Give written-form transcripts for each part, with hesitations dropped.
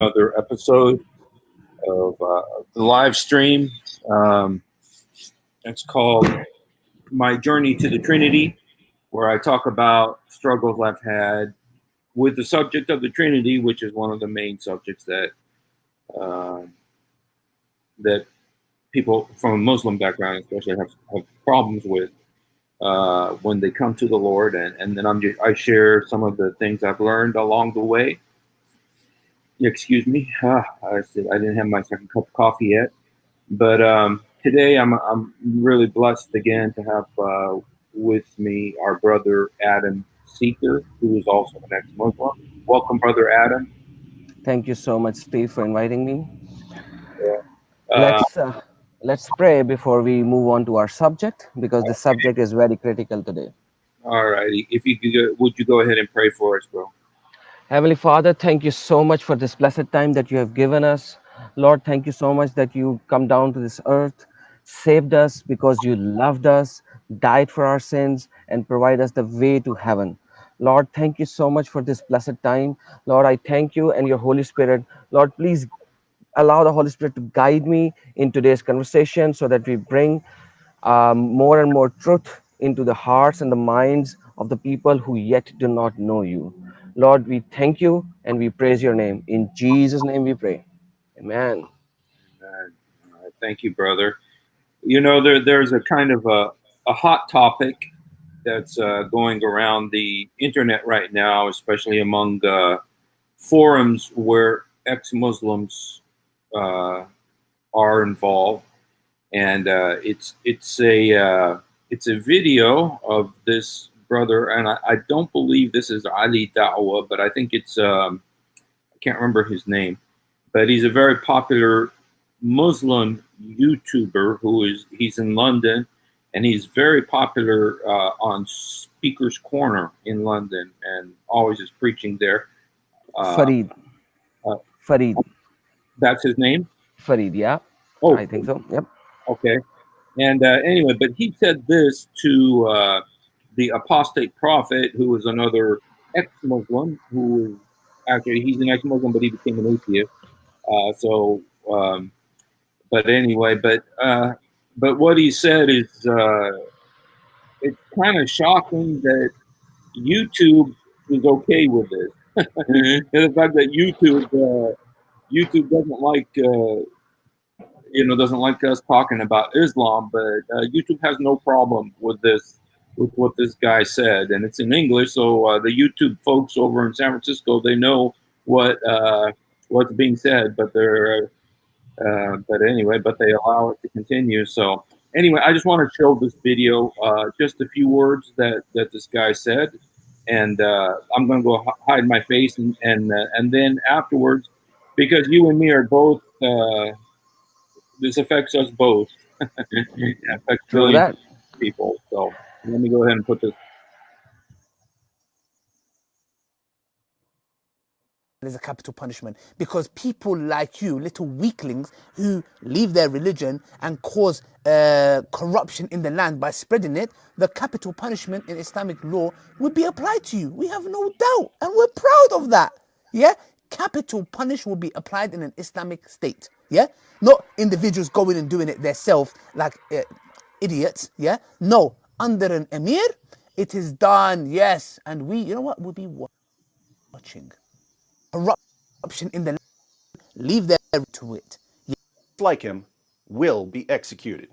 another episode of the live stream. Um, it's called My Journey to the Trinity, where I talk about struggles I've had with the subject of the Trinity, which is one of the main subjects um that people from a Muslim background, especially, have problems with when they come to the Lord. And then I share some of the things I've learned along the way. Excuse me. I said I didn't have my second cup of coffee yet. But today I'm really blessed again to have with me our brother Adam Seeker, who is also an ex-Muslim. Welcome, brother Adam. Thank you so much, Steve, for inviting me. Yeah. Uh, Let's pray before we move on to our subject because the subject is very critical today. all righty. If you could, would you go ahead and pray for us, bro? Heavenly Father, thank you so much for this blessed time that you have given us. Lord, thank you so much that you come down to this earth, saved us because you loved us, died for our sins, and provide us the way to heaven. Lord, thank you so much for this blessed time. Lord, I thank you and your Holy Spirit. Lord, please allow the Holy Spirit to guide me in today's conversation so that we bring more and more truth into the hearts and the minds of the people who yet do not know you. Lord, we thank you and we praise your name. In Jesus' name we pray. Amen. All right. Thank you, brother. You know, there's a kind of a hot topic that's going around the internet right now, especially among forums where ex-Muslims uh, are involved, and it's a video of this brother, and I don't believe this is Ali Dawah, but I think it's I can't remember his name, but he's a very popular Muslim YouTuber he's in London, and he's very popular on Speaker's Corner in London, and always is preaching there. Uh, Farid. uh, Farid. that's his name. Farid, yeah. Oh, I think so. Yep. okay. And anyway, but he said this to the apostate prophet, who was another ex-Muslim, who is actually he's an ex-Muslim, but he became an atheist. So, but anyway, but what he said is it's kind of shocking that YouTube is okay with this. And the fact that YouTube doesn't like doesn't like us talking about Islam, but YouTube has no problem with this, with what this guy said, and it's in English. So the YouTube folks over in San Francisco, they know what's being said, but anyway, but they allow it to continue. So anyway, I just want to show this video, just a few words that this guy said, and I'm going to go hide my face, and then afterwards, because you and me are both. This affects us both. It affects True billions that. of people. So let me go ahead and put this. There's a capital punishment because people like you, little weaklings who leave their religion and cause corruption in the land by spreading it, the capital punishment in Islamic law would be applied to you. We have no doubt, and we're proud of that. Yeah, capital punish will be applied in an Islamic state. Yeah, not individuals going and doing it themselves like idiots. Yeah, no, under an emir, it is done. Yes, and we, you know what, we'll be watching. Corruption in the land, leave their to it. like him will be executed.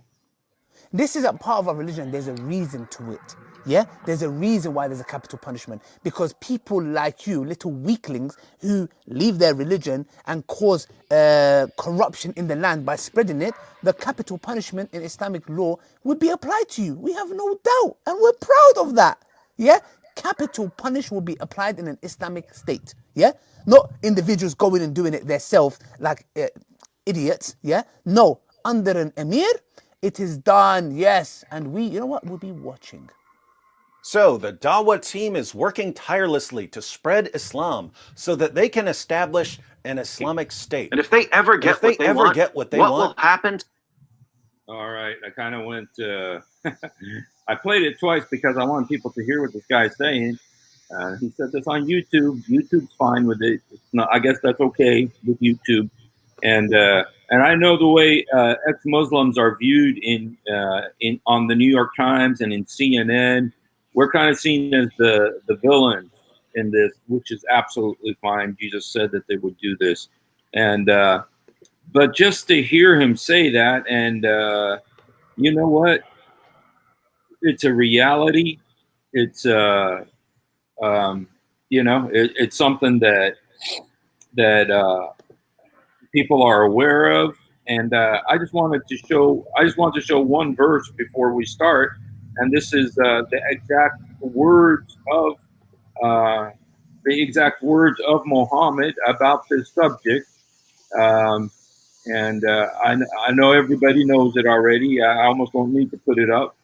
This is a part of our religion. There's a reason to it. Yeah? There's a reason why there's a capital punishment. Because people like you, little weaklings who leave their religion and cause corruption in the land by spreading it, the capital punishment in Islamic law would be applied to you. We have no doubt. And we're proud of that. Yeah? Capital punish will be applied in an Islamic state. Yeah? Not individuals going and doing it themselves like idiots. Yeah? No. Under an emir, it is done. Yes. And we, you know what, we'll be watching. So the Dawah team is working tirelessly to spread Islam so that they can establish an Islamic state. And if they ever get what they want, what will happen? All right, I kind of went. I played it twice because I want people to hear what this guy's saying. He said this on YouTube. YouTube's fine with it. It's not. I guess that's okay with YouTube. And I know the way ex-Muslims are viewed in on the New York Times and in CNN. We're kind of seen as the villains in this, which is absolutely fine. Jesus said that they would do this, and but just to hear him say that, and you know what? It's a reality. It's um, it's something that people are aware of, and I just wanted to show one verse before we start, and this is the exact words of uh, Muhammad about this subject. Um, and I know everybody knows it already. I almost don't need to put it up,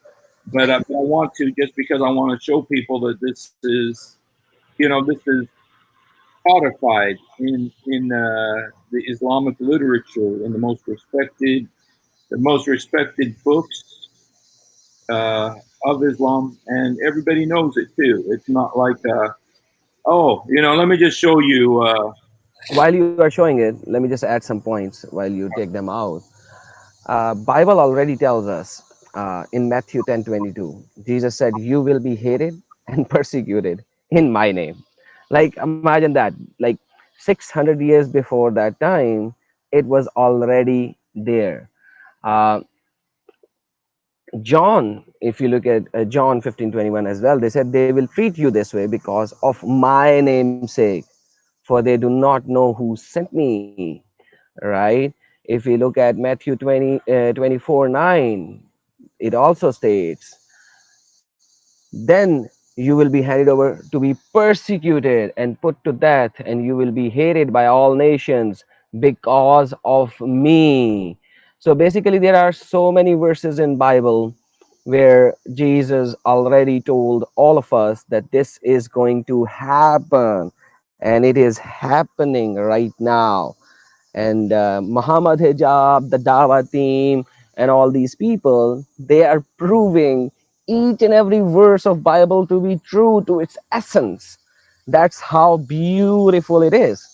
but I want to, just because I want to show people that this is codified in the Islamic literature, in the most respected books of Islam, and everybody knows it too. It's not like let me just show you. While you are showing it, let me just add some points while you take them out. Bible already tells us in Matthew 10:22, Jesus said, "You will be hated and persecuted in my name." Like imagine that. Like 600 years before that time, it was already there. Uh, John, if you look at John 15:21 as well, they said they will treat you this way because of my name's sake, for they do not know who sent me. Right? If we look at Matthew 24:9, it also states, then you will be handed over to be persecuted and put to death, and you will be hated by all nations because of me. So basically, there are so many verses in Bible where Jesus already told all of us that this is going to happen, and it is happening right now. And Muhammad Hijab, the Dawah team, and all these people, they are proving each and every verse of Bible to be true to its essence. That's how beautiful it is.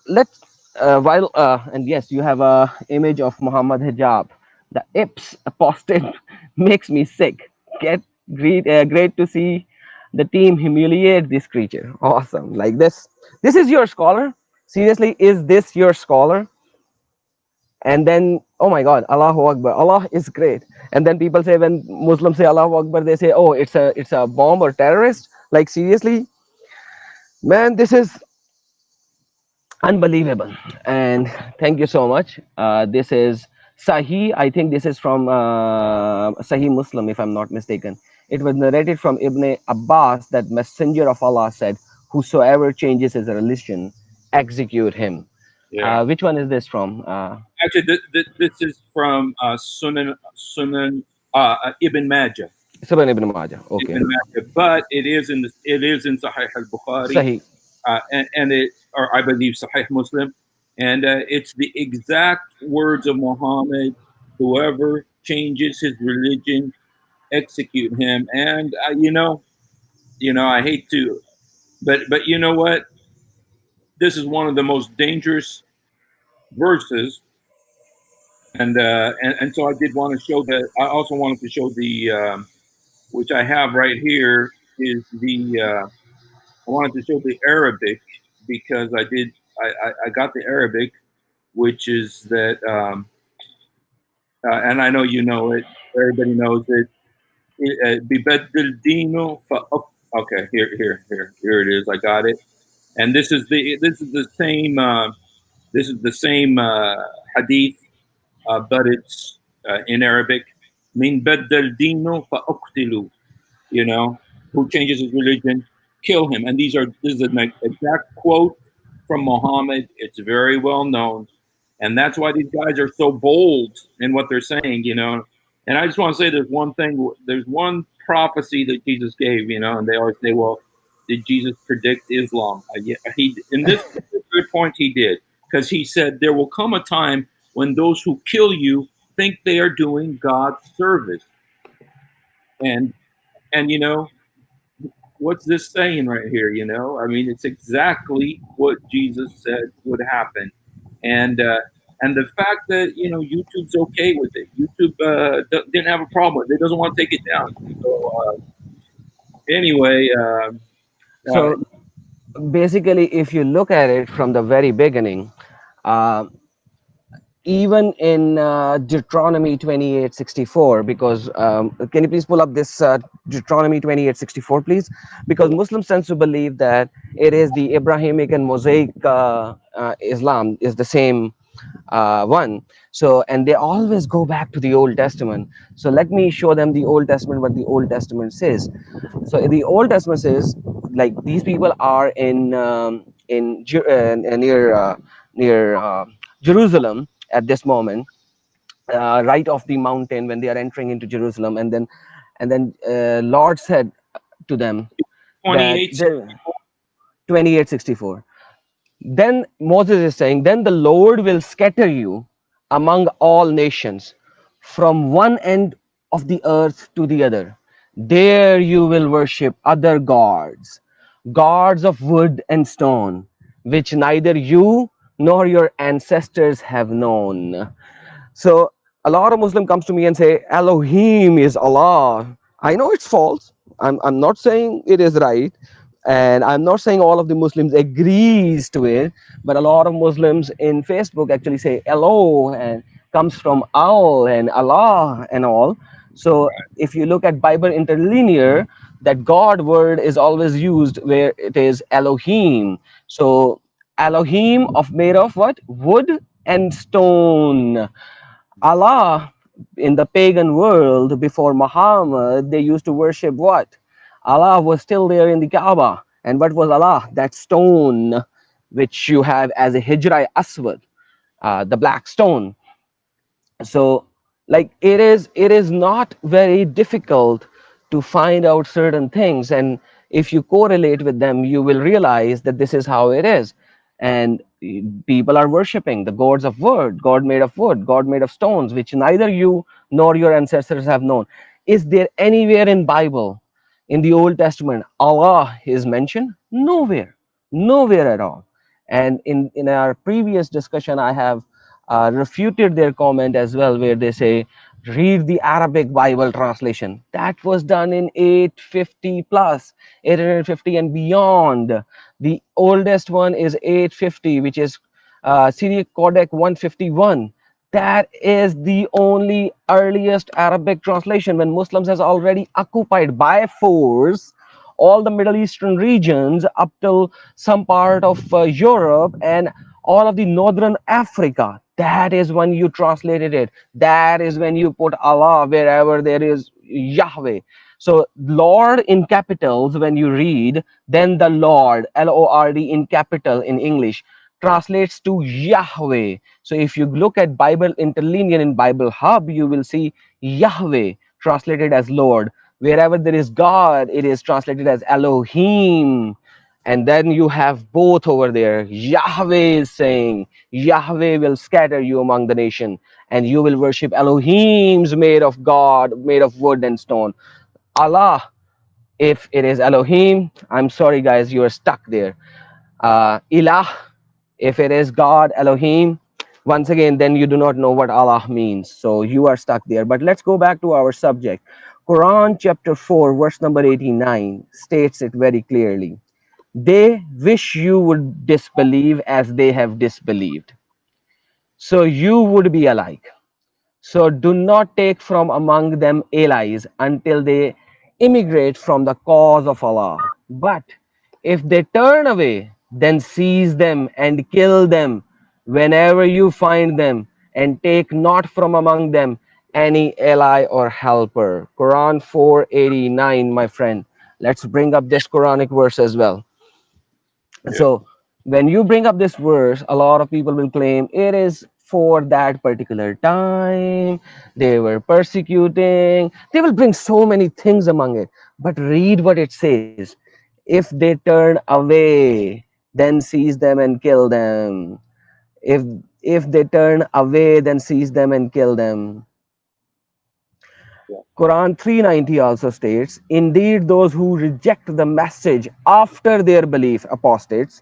Let's while and yes, you have a image of Muhammad Hijab. The Ips apostate makes me sick. Get great to see the team humiliate this creature. Awesome, like this. This is your scholar. Seriously, is this your scholar? And then, oh my God, Allahu Akbar, Allah is great. And then people say, when Muslims say Allahu Akbar, they say, oh, it's a bomb or terrorist. Like seriously, man, this is unbelievable. And thank you so much. This is Sahih. I think this is from Sahih Muslim, if I'm not mistaken. It was narrated from Ibn Abbas that Messenger of Allah said, whosoever changes his religion, execute him. Yeah. Which one is this from? Actually, this is from Sunan Ibn Majah. Sunan Ibn Majah. Okay. Ibn Majah, but it is in Sahih al-Bukhari, Sahih. and or I believe Sahih Muslim, and it's the exact words of Muhammad: "Whoever changes his religion, execute him." And I hate to, but you know what? This is one of the most dangerous verses, and so I did want to show that. I also wanted to show the which I have right here is the I wanted to show the Arabic because I got the Arabic, which is that and I know you know it. Everybody knows it. ببدل دينه Okay, here it is. I got it. And this is the same hadith, but it's in Arabic. من بدل دينه فأقتلوا. Who changes his religion, kill him. And this is an exact quote from Muhammad. It's very well known. And that's why these guys are so bold in what they're saying. And I just want to say there's one prophecy that Jesus gave, and they always say, well, did Jesus predict Islam? Yeah, in this particular point, he did. Because he said, there will come a time when those who kill you think they are doing God's service. And what's this saying right here? I mean, it's exactly what Jesus said would happen, and the fact that YouTube's okay with it. YouTube didn't have a problem with it. It doesn't want to take it down. So anyway, uh, So basically, if you look at it from the very beginning, uh, even in Deuteronomy 28:64, because can you please pull up this Deuteronomy 28:64, please? Because Muslims tend to believe that it is the Abrahamic and Mosaic Islam is the same one. So, and they always go back to the Old Testament. So let me show them the Old Testament, what the Old Testament says. So the Old Testament says, like, these people are near Jerusalem at this moment, right off the mountain when they are entering into Jerusalem, and then Lord said to them that 28. 28:64. Then Moses is saying, then the Lord will scatter you among all nations from one end of the earth to the other. There you will worship other gods, gods of wood and stone, which neither you nor your ancestors have known. So a lot of Muslim comes to me and say Elohim is Allah. I know it's false. I'm not saying it is right, and I'm not saying all of the Muslims agrees to it, but a lot of Muslims in Facebook actually say Elo and comes from Al and Allah and all. So if you look at Bible interlinear, that God word is always used where it is Elohim. So Elohim of made of what? Wood and stone. Allah, in the pagan world before Muhammad, they used to worship what? Allah was still there in the Kaaba. And what was Allah? That stone which you have as a Hijra Aswad, the black stone. So like it is not very difficult to find out certain things, and if you correlate with them you will realize that this is how it is. And people are worshiping the gods of wood, god made of wood, god made of stones, which neither you nor your ancestors have known. Is there anywhere in Bible, in the Old Testament, Allah is mentioned? Nowhere, nowhere at all. And in our previous discussion I have refuted their comment as well, where they say, read the Arabic Bible translation. That was done in 850 plus, 850 and beyond. The oldest one is 850, which is Syriac Codex 151. That is the only earliest Arabic translation when Muslims has already occupied by force all the Middle Eastern regions up till some part of Europe and all of the northern Africa. That is when you translated it. That is when you put Allah wherever there is Yahweh. So Lord in capitals when you read, then the Lord, Lord in capital in English, translates to Yahweh. So if you look at Bible interlinear in Bible Hub, you will see Yahweh translated as Lord. Wherever there is God, it is translated as Elohim. And then you have both over there. Yahweh is saying, Yahweh will scatter you among the nation, and you will worship Elohims made of God, made of wood and stone. Allah, if it is Elohim, I'm sorry guys, you are stuck there. Ilah, if it is God, Elohim, once again, then you do not know what Allah means. So you are stuck there. But let's go back to our subject. Quran chapter 4, verse number 89 states it very clearly. They wish you would disbelieve as they have disbelieved, so you would be alike. So do not take from among them allies until they immigrate from the cause of Allah. But if they turn away, then seize them and kill them whenever you find them, and take not from among them any ally or helper. Quran 489, my friend. Let's bring up this Quranic verse as well. Yeah. So when you bring up this verse, a lot of people will claim it is for that particular time. They were persecuting. They will bring so many things among it. But read what it says. If they turn away, then seize them and kill them. If if they turn away, then seize them and kill them. Yeah. Quran 390 also states, indeed, those who reject the message after their belief, apostates,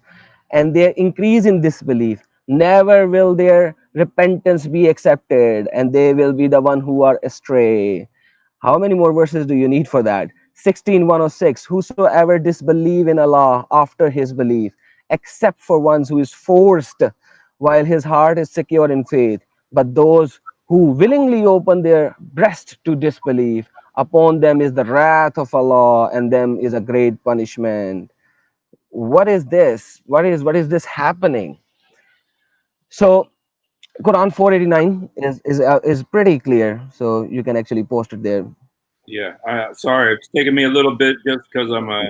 and they increase in disbelief, never will their repentance be accepted, and they will be the one who are astray. How many more verses do you need for that? 16:106. Whosoever disbelieve in Allah after his belief, except for ones who is forced while his heart is secure in faith, but those who willingly open their breast to disbelief, upon them is the wrath of Allah, and them is a great punishment. What is this? What is this happening? So Quran 489 is pretty clear. So you can actually post it there. Yeah. Sorry, it's taking me a little bit just because I'm a.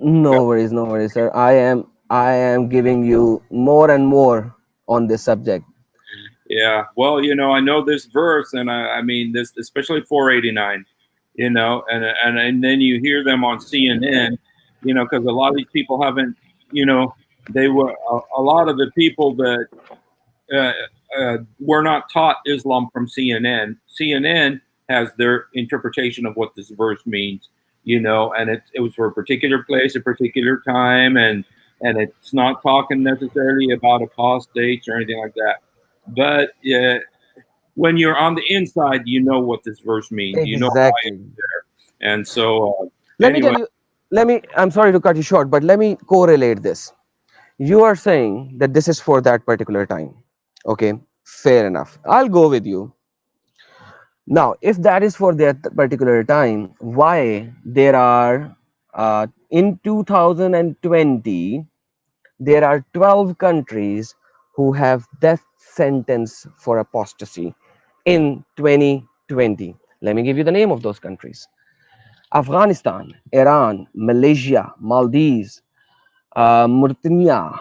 No worries, sir. I am giving you more and more on this subject. Yeah. Well, I know this verse, and I mean this, especially 489. And then you hear them on CNN. Because a lot of these people haven't. They were a lot of the people that uh, were not taught Islam from CNN. CNN has their interpretation of what this verse means, and it was for a particular place, a particular time, and it's not talking necessarily about apostates or anything like that. But when you're on the inside, you know what this verse means. You know why it's Exactly. there. And so, Let me anyway, tell you. I'm sorry to cut you short, but let me correlate this. You are saying that this is for that particular time. Okay, fair enough. I'll go with you. Now, if that is for that particular time, why there are in 2020 there are 12 countries who have death sentence for apostasy in 2020? Let me give you the name of those countries: Afghanistan, Iran, Malaysia, Maldives, Mauritania,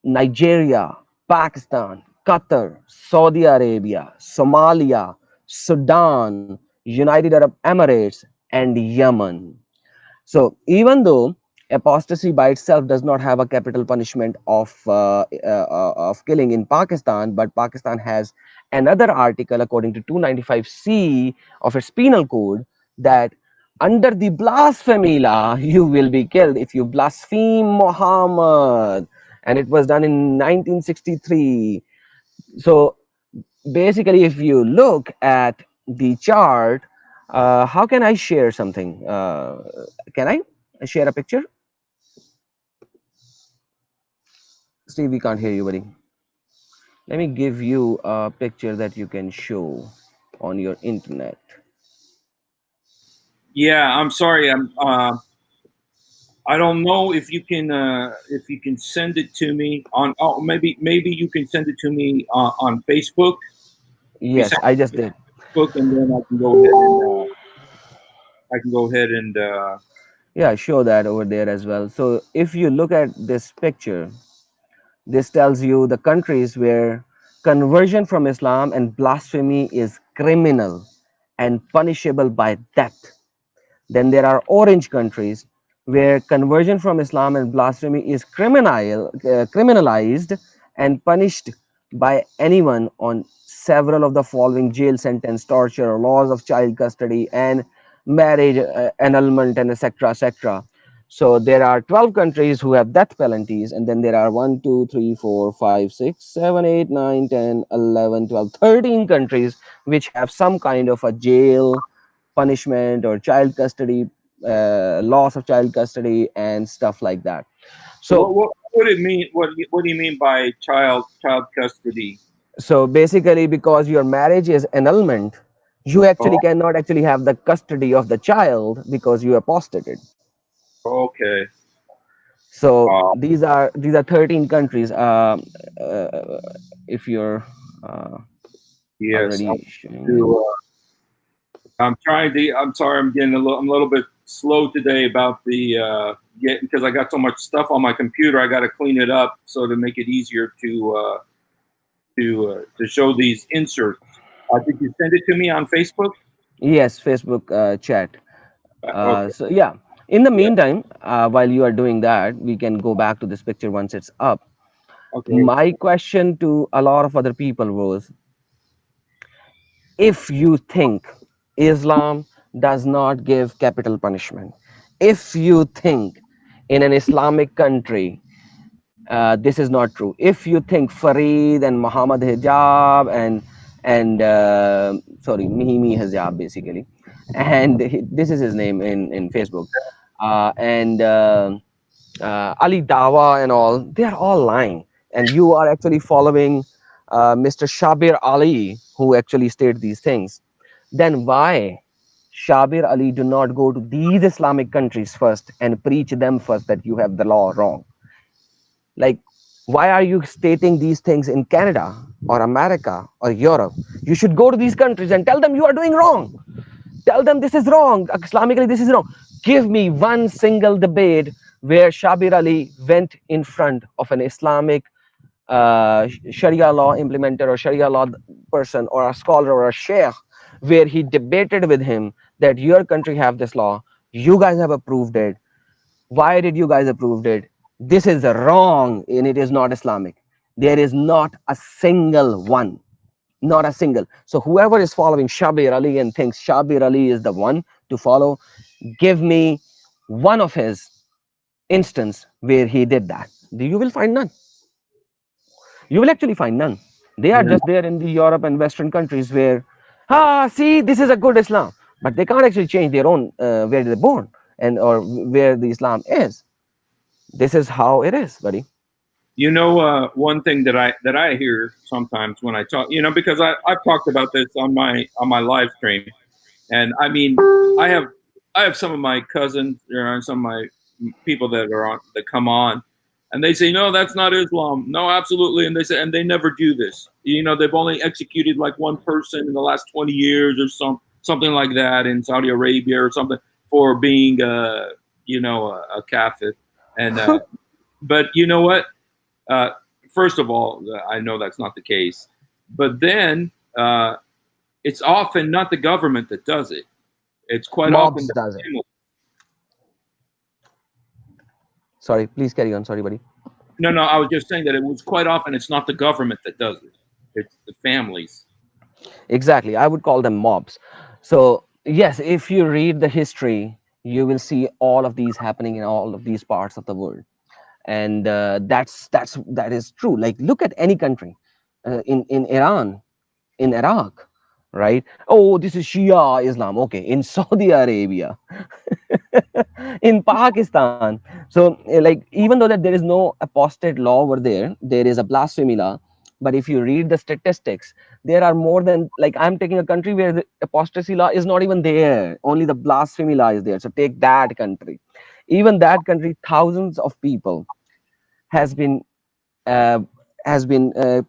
Nigeria, Pakistan, Qatar, Saudi Arabia, Somalia, Sudan, United Arab Emirates, and Yemen. So even though apostasy by itself does not have a capital punishment of killing in Pakistan, but Pakistan has another article according to 295C of its penal code that under the blasphemy law you will be killed if you blaspheme Muhammad, and it was done in 1963. So basically, if you look at the chart, how can I share something? Can I share a picture? Steve, we can't hear you, buddy. Let me give you a picture that you can show on your internet. yeah, I'm sorry. I don't know if you can send it to me on. Oh, maybe you can send it to me on Facebook. If you Yes, send I just it did. to Facebook, and then I can go ahead and Yeah, show that over there as well. So if you look at this picture, this tells you the countries where conversion from Islam and blasphemy is criminal and punishable by death. Then there are orange countries where conversion from Islam and blasphemy is criminalized and punished by anyone on several of the following: jail sentence, torture, laws of child custody, and marriage annulment, and etc. etc. So there are 12 countries who have death penalties, and then there are 1, 2, 3, 4, 5, 6, 7, 8, 9, 10, 11, 12, 13 countries which have some kind of a jail punishment or child custody, loss of child custody, and stuff like that. So, what would it mean? What do you mean by child custody? so basically, because your marriage is annulment, you Oh, actually cannot actually have the custody of the child because you apostated. okay. So Uh, these are 13 countries. Uh, if you're uh, yes. already showing it. To, I'm trying to. I'm sorry. I'm a little bit slow today about the because I got so much stuff on my computer. I got to clean it up so to make it easier to show these inserts. Did you send it to me on Facebook? Yes, Facebook chat. Okay. So yeah, in the Yeah. meantime, while you are doing that, we can go back to this picture once it's up. Okay. My question to a lot of other people was, if you think Islam does not give capital punishment. If you think in an Islamic country, this is not true. If you think Farid and Muhammad Hijab and sorry, Mihimi Hijab basically, and this is his name in Facebook, and Ali Dawah and all, they are all lying. And you are actually following Mr. Shabir Ali, who actually stated these things. Then why Shabir Ali do not go to these Islamic countries first and preach them first that you have the law wrong? Like, why are you stating these things in Canada or America or Europe? You should go to these countries and tell them you are doing wrong. Tell them this is wrong. Islamically, this is wrong. Give me one single debate where Shabir Ali went in front of an Islamic Sharia law implementer or Sharia law person or a scholar or a sheikh, where he debated with him that your country have this law, you guys have approved it. Why did you guys approved it? This is wrong and it is not Islamic. There is not a single one, not a single. So whoever is following Shabir Ali and thinks Shabir Ali is the one to follow, give me one of his instance where he did that. You will find none. You will actually find none. They are just there in the Europe and Western countries where, see, this is a good Islam, but they can't actually change their own where they're born and or where the Islam is. This is how it is, buddy. You know, one thing that I hear sometimes when I talk, because I've talked about this on my live stream, and I mean, I have some of my cousins, some of my people that come on, and they say, no, that's not Islam. No, absolutely, and they never do this. They've only executed like one person in the last 20 years or something like that in Saudi Arabia or something for being a kafir, and but you know what? First of all, I know that's not the case, but then it's often not the government that does it. It's quite often Mobs does it. Sorry, please carry on. Sorry, buddy. No, I was just saying that it was quite often it's not the government that does it. It's the families. Exactly. I would call them mobs. So, yes, if you read the history, you will see all of these happening in all of these parts of the world. And that is true. Like, look at any country in Iran, in Iraq, right? Oh, this is Shia Islam. Okay, in Saudi Arabia, in Pakistan. So, like, even though that there is no apostate law over there, there is a blasphemy law. But if you read the statistics, there are more than, like, I'm taking a country where the apostasy law is not even there. Only the blasphemy law is there. So take that country. Even that country, thousands of people has been uh,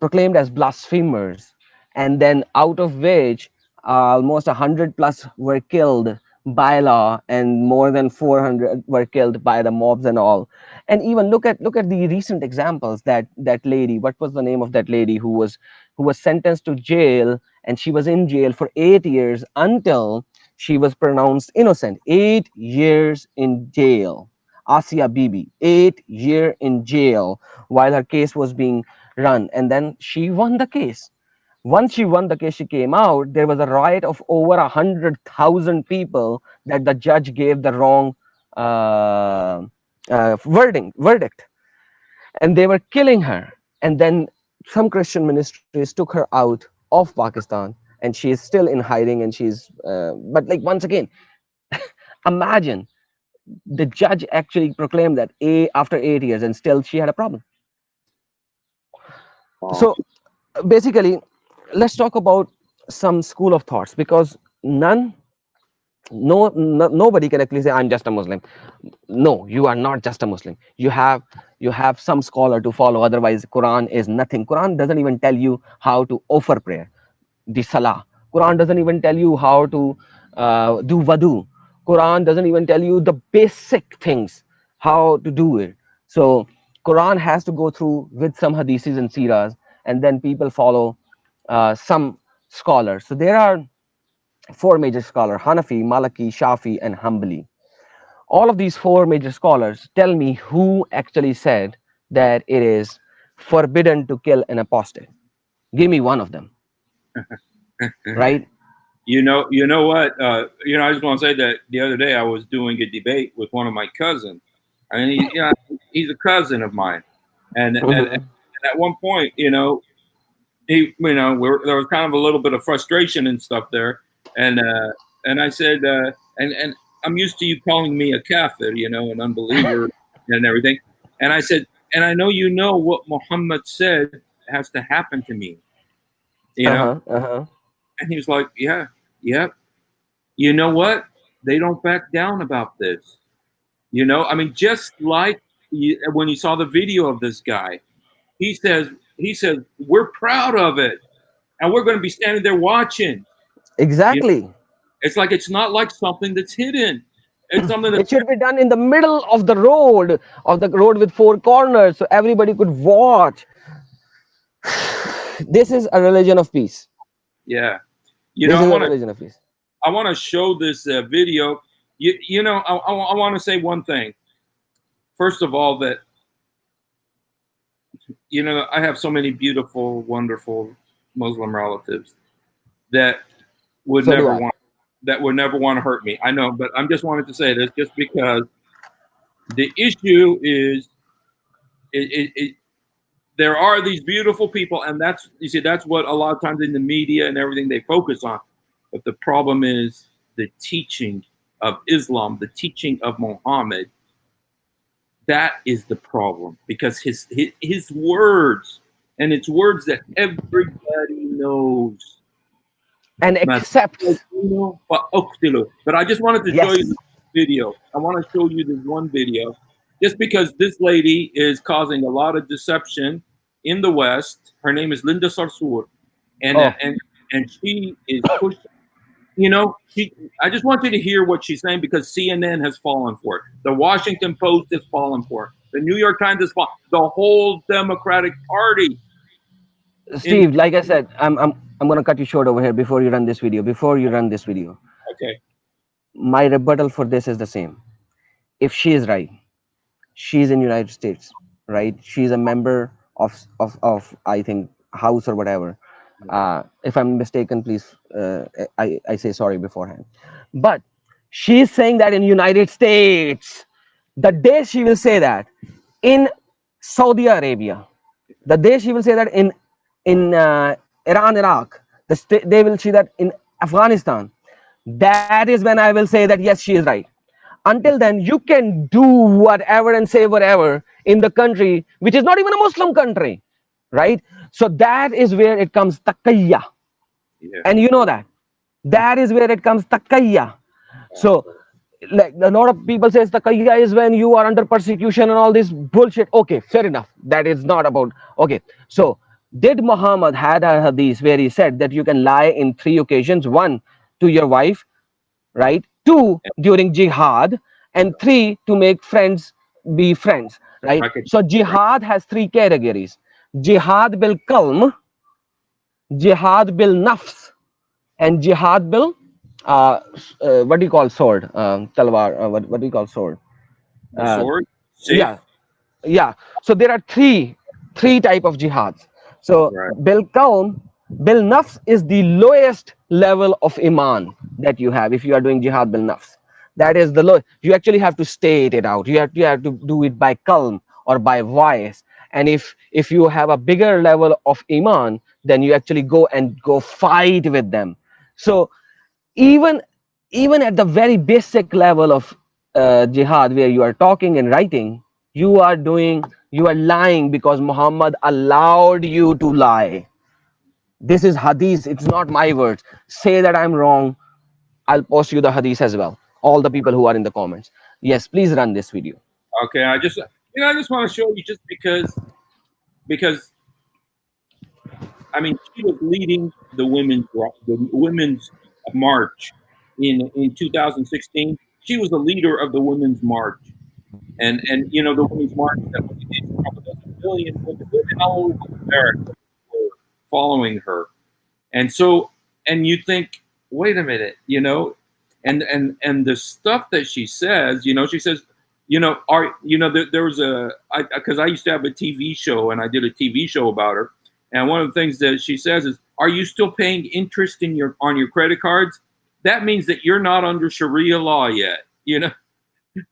proclaimed as blasphemers, and then out of which almost 100 plus were killed by law, and more than 400 were killed by the mobs and all. And even look at the recent examples. That lady, what was the name of that lady who was sentenced to jail, and she was in jail for 8 years until she was pronounced innocent. 8 years in jail. Asia Bibi, 8 year in jail while her case was being run, and then she won the case. Once she won the case, she came out. There was a riot of over 100,000 people that the judge gave the wrong verdict, and they were killing her. And then some Christian ministries took her out of Pakistan, and she is still in hiding. And she's, but like once again, imagine the judge actually proclaimed that after 8 years, and still she had a problem. So basically, let's talk about some school of thoughts, because nobody can actually say I'm just a Muslim. No, you are not just a Muslim. You have some scholar to follow. Otherwise, Quran is nothing. Quran doesn't even tell you how to offer prayer, the salah. Quran doesn't even tell you how to do wudu. Quran doesn't even tell you the basic things how to do it. So Quran has to go through with some hadiths and seerahs, and then people follow some scholars. So there are four major scholars: Hanafi, Maliki, Shafi, and Hanbali. All of these four major scholars, tell me who actually said that it is forbidden to kill an apostate. Give me one of them, right? You know what? I just want to say that the other day I was doing a debate with one of my cousins, and he's a cousin of mine, and Mhm. at one point, there was kind of a little bit of frustration and stuff there, and I said, and I'm used to you calling me a kafir, an unbeliever and everything, and I said, and I know what Muhammad said has to happen to me, Uh-huh. Uh-huh. and he was like, yeah. You know what? They don't back down about this. I mean, just like when you saw the video of this guy, he says, we're proud of it, and we're going to be standing there watching. Exactly. It's not like something that's hidden. It's something that It should be done in the middle of the road, with four corners, so everybody could watch. This is a religion of peace. yeah. This is a religion of peace. I want to show this video. I want to say one thing. First of all, that I have so many beautiful, wonderful Muslim relatives that would So do never I. want to hurt me. I know, but I'm just wanted to say this just because the issue is there are these beautiful people, and that's what a lot of times in the media and everything they focus on. But the problem is the teaching of Islam, the teaching of Muhammad. That is the problem, because his words, and it's words that everybody knows And accepts. But I just wanted to show Yes. you this video. I want to show you this one video, just because this lady is causing a lot of deception in the West. Her name is Linda Sarsour, and she is pushing. I just want you to hear what she's saying, because CNN has fallen for it. The Washington Post has fallen for it. The New York Times has fallen. The whole Democratic Party. Steve, like I said, I'm gonna cut you short over here before you run this video. Okay. My rebuttal for this is the same. If she is right, she's in United States, right? She's a member of I think House or whatever. If I'm mistaken, please, I say sorry beforehand. But she's saying that in United States. The day she will say that in Saudi Arabia, the day she will say that in Iran, Iraq, they will see that in Afghanistan. That is when I will say that yes, she is right. Until then, you can do whatever and say whatever in the country, which is not even a Muslim country, right? So that is where it comes taqiyya. Yeah. And you know that is where it comes taqiyya. So like a lot of people says taqiyya is when you are under persecution and all this bullshit. Okay, fair enough. That is not about. Okay, so did Muhammad had a hadith where he said that you can lie in 3 occasions: 1 to your wife, right? 2 during jihad, and 3 to make friends be friends, right? So jihad has 3 categories: jihad bil qalm, jihad bil nafs, and jihad bil what do you call sword, talwar, what do you call sword? The sword. Yeah, yeah. So there are three type of jihads. So Right. bil qaum, bil nafs is the lowest level of iman that you have if you are doing jihad bil nafs. That is the low. You actually have to state it out. You have to do it by qalm or by voice. And if you have a bigger level of iman, then you actually go fight with them. So even at the very basic level of jihad, where you are talking and writing, you are lying because Muhammad allowed you to lie. This is hadith, it's not my words. Say that I'm wrong, I'll post you the hadith as well, all the people who are in the comments. Yes, please run this video. Okay. I just want to show you, just because I mean, she was leading the women's march in 2016. She was the leader of the women's march, and the women's march that was against Trump. There's a million women all over America were following her, and you think, wait a minute, and the stuff that she says, she says, there was because I used to have a TV show, and I did a TV show about her. And one of the things that she says is, "Are you still paying interest on your credit cards?" That means that you're not under Sharia law yet, you know.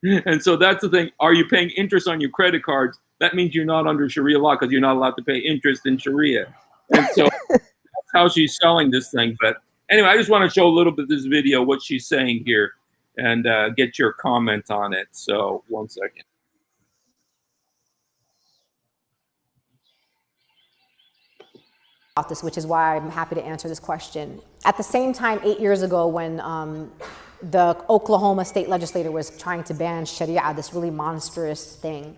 And so that's the thing. Are you paying interest on your credit cards? That means you're not under Sharia law because you're not allowed to pay interest in Sharia. And so that's how she's selling this thing. But anyway, I just want to show a little bit of this video, what she's saying here, and get your comment on it. So 1 second. About this, which is why I'm happy to answer this question. At the same time, 8 years ago, when the Oklahoma state legislator was trying to ban Sharia, this really monstrous thing,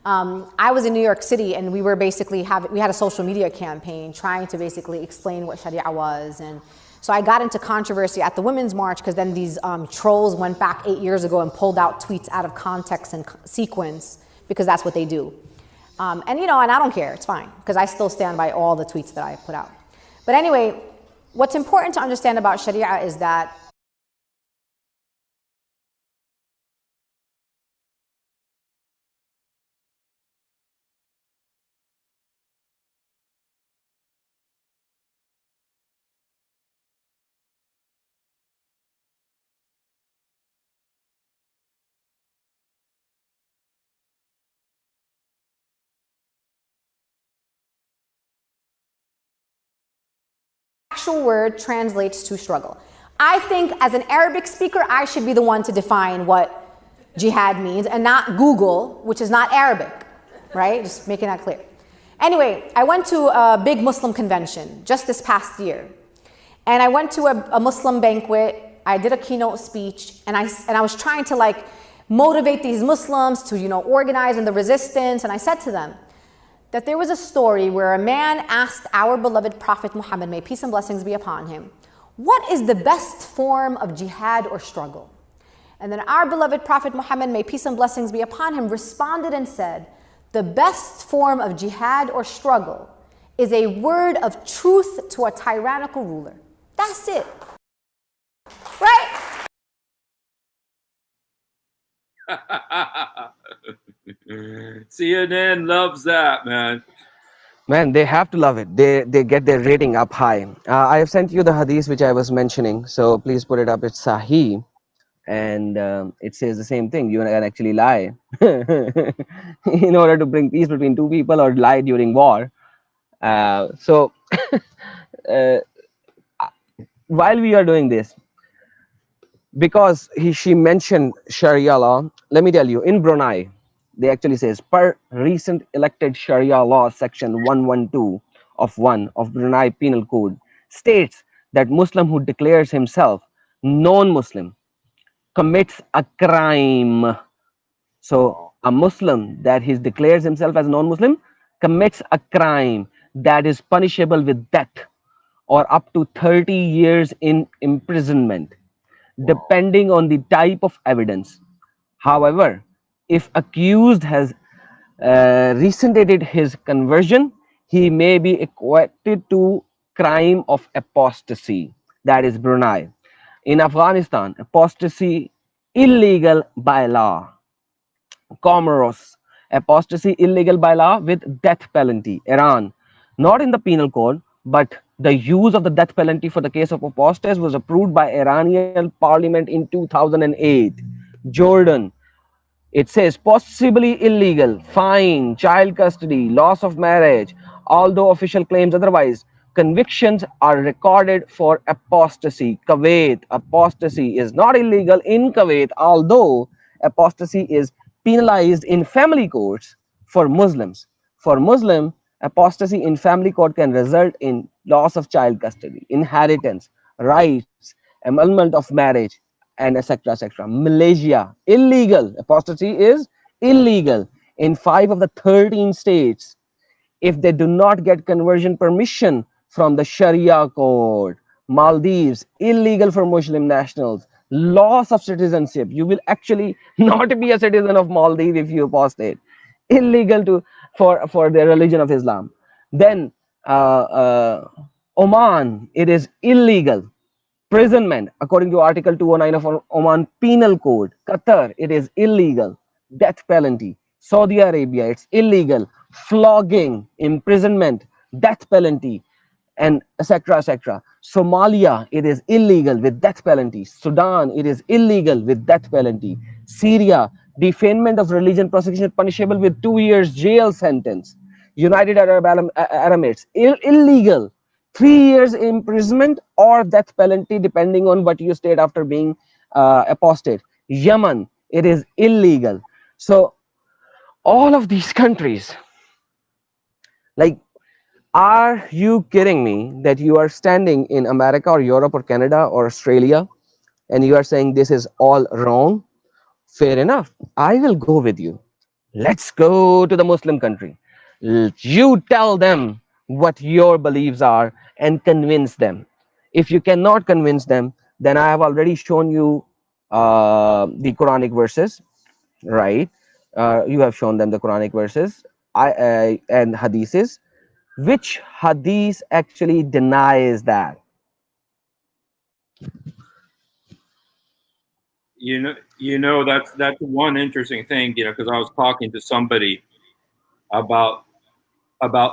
I was in New York City, and we were basically we had a social media campaign trying to basically explain what Sharia was. And so I got into controversy at the Women's March, because then these trolls went back 8 years ago and pulled out tweets out of context and sequence, because that's what they do. And, you know, and I don't care, it's fine, because I still stand by all the tweets that I put out. But anyway, what's important to understand about Sharia is that actual word translates to struggle. I think as an Arabic speaker, I should be the one to define what jihad means, and not Google, which is not Arabic, right? Just making that clear. Anyway, I went to a big Muslim convention just this past year. And I went to a Muslim banquet. I did a keynote speech, and I was trying to like motivate these Muslims to, you know, organize in the resistance. And I said to them that there was a story where a man asked our beloved Prophet Muhammad, may peace and blessings be upon him, what is the best form of jihad or struggle? And then our beloved Prophet Muhammad, may peace and blessings be upon him, responded and said, the best form of jihad or struggle is a word of truth to a tyrannical ruler. That's it. Right? CNN loves that, man. Man, they have to love it. They get their rating up high. I have sent you the hadith which I was mentioning, so please put it up. It's Sahih, and it says the same thing. You can actually lie in order to bring peace between two people, or lie during war. So while we are doing this, because she mentioned Sharia law, let me tell you, in Brunei, they actually says, per recent elected Sharia law section 112 of 1 of Brunei Penal Code, states that Muslim who declares himself non-Muslim commits a crime. So a Muslim that he declares himself as non-Muslim commits a crime that is punishable with death or up to 30 years in imprisonment, depending on the type of evidence. However, if accused has resented his conversion, he may be equated to crime of apostasy. That is Brunei. In Afghanistan, apostasy illegal by law. Comoros, apostasy illegal by law with death penalty. Iran, not in the penal code, but the use of the death penalty for the case of apostates was approved by Iranian parliament in 2008. Jordan, it says possibly illegal, fine, child custody, loss of marriage, although official claims otherwise. Convictions are recorded for apostasy. Kuwait, apostasy is not illegal in Kuwait, although apostasy is penalized in family courts for Muslims. For Muslim, apostasy in family court can result in loss of child custody, inheritance, rights, annulment of marriage, and etc. etc. Malaysia, illegal. Apostasy is illegal in 5 of the 13 states if they do not get conversion permission from the Sharia court. Maldives, illegal for Muslim nationals. Loss of citizenship. You will actually not be a citizen of Maldives if you apostate. Illegal to for the religion of Islam. Then Oman, it is illegal. Imprisonment, according to Article 209 of Oman Penal Code. Qatar, it is illegal. Death penalty. Saudi Arabia, it's illegal. Flogging, imprisonment, death penalty, and etc. etc. Somalia, it is illegal with death penalty. Sudan, it is illegal with death penalty. Syria, defamation of religion, prosecution punishable with 2 years jail sentence. United Arab Emirates, illegal, 3 years imprisonment or death penalty depending on what you state after being apostate. Yemen, it is illegal. So all of these countries, like, are you kidding me that you are standing in America or Europe or Canada or Australia and you are saying this is all wrong? Fair enough. I will go with you. Let's go to the Muslim country. You tell them what your beliefs are and convince them. If you cannot convince them, then I have already shown you the Quranic verses, right? You have shown them the Quranic verses and hadiths. Which hadith actually denies that? That's one interesting thing, because I was talking to somebody about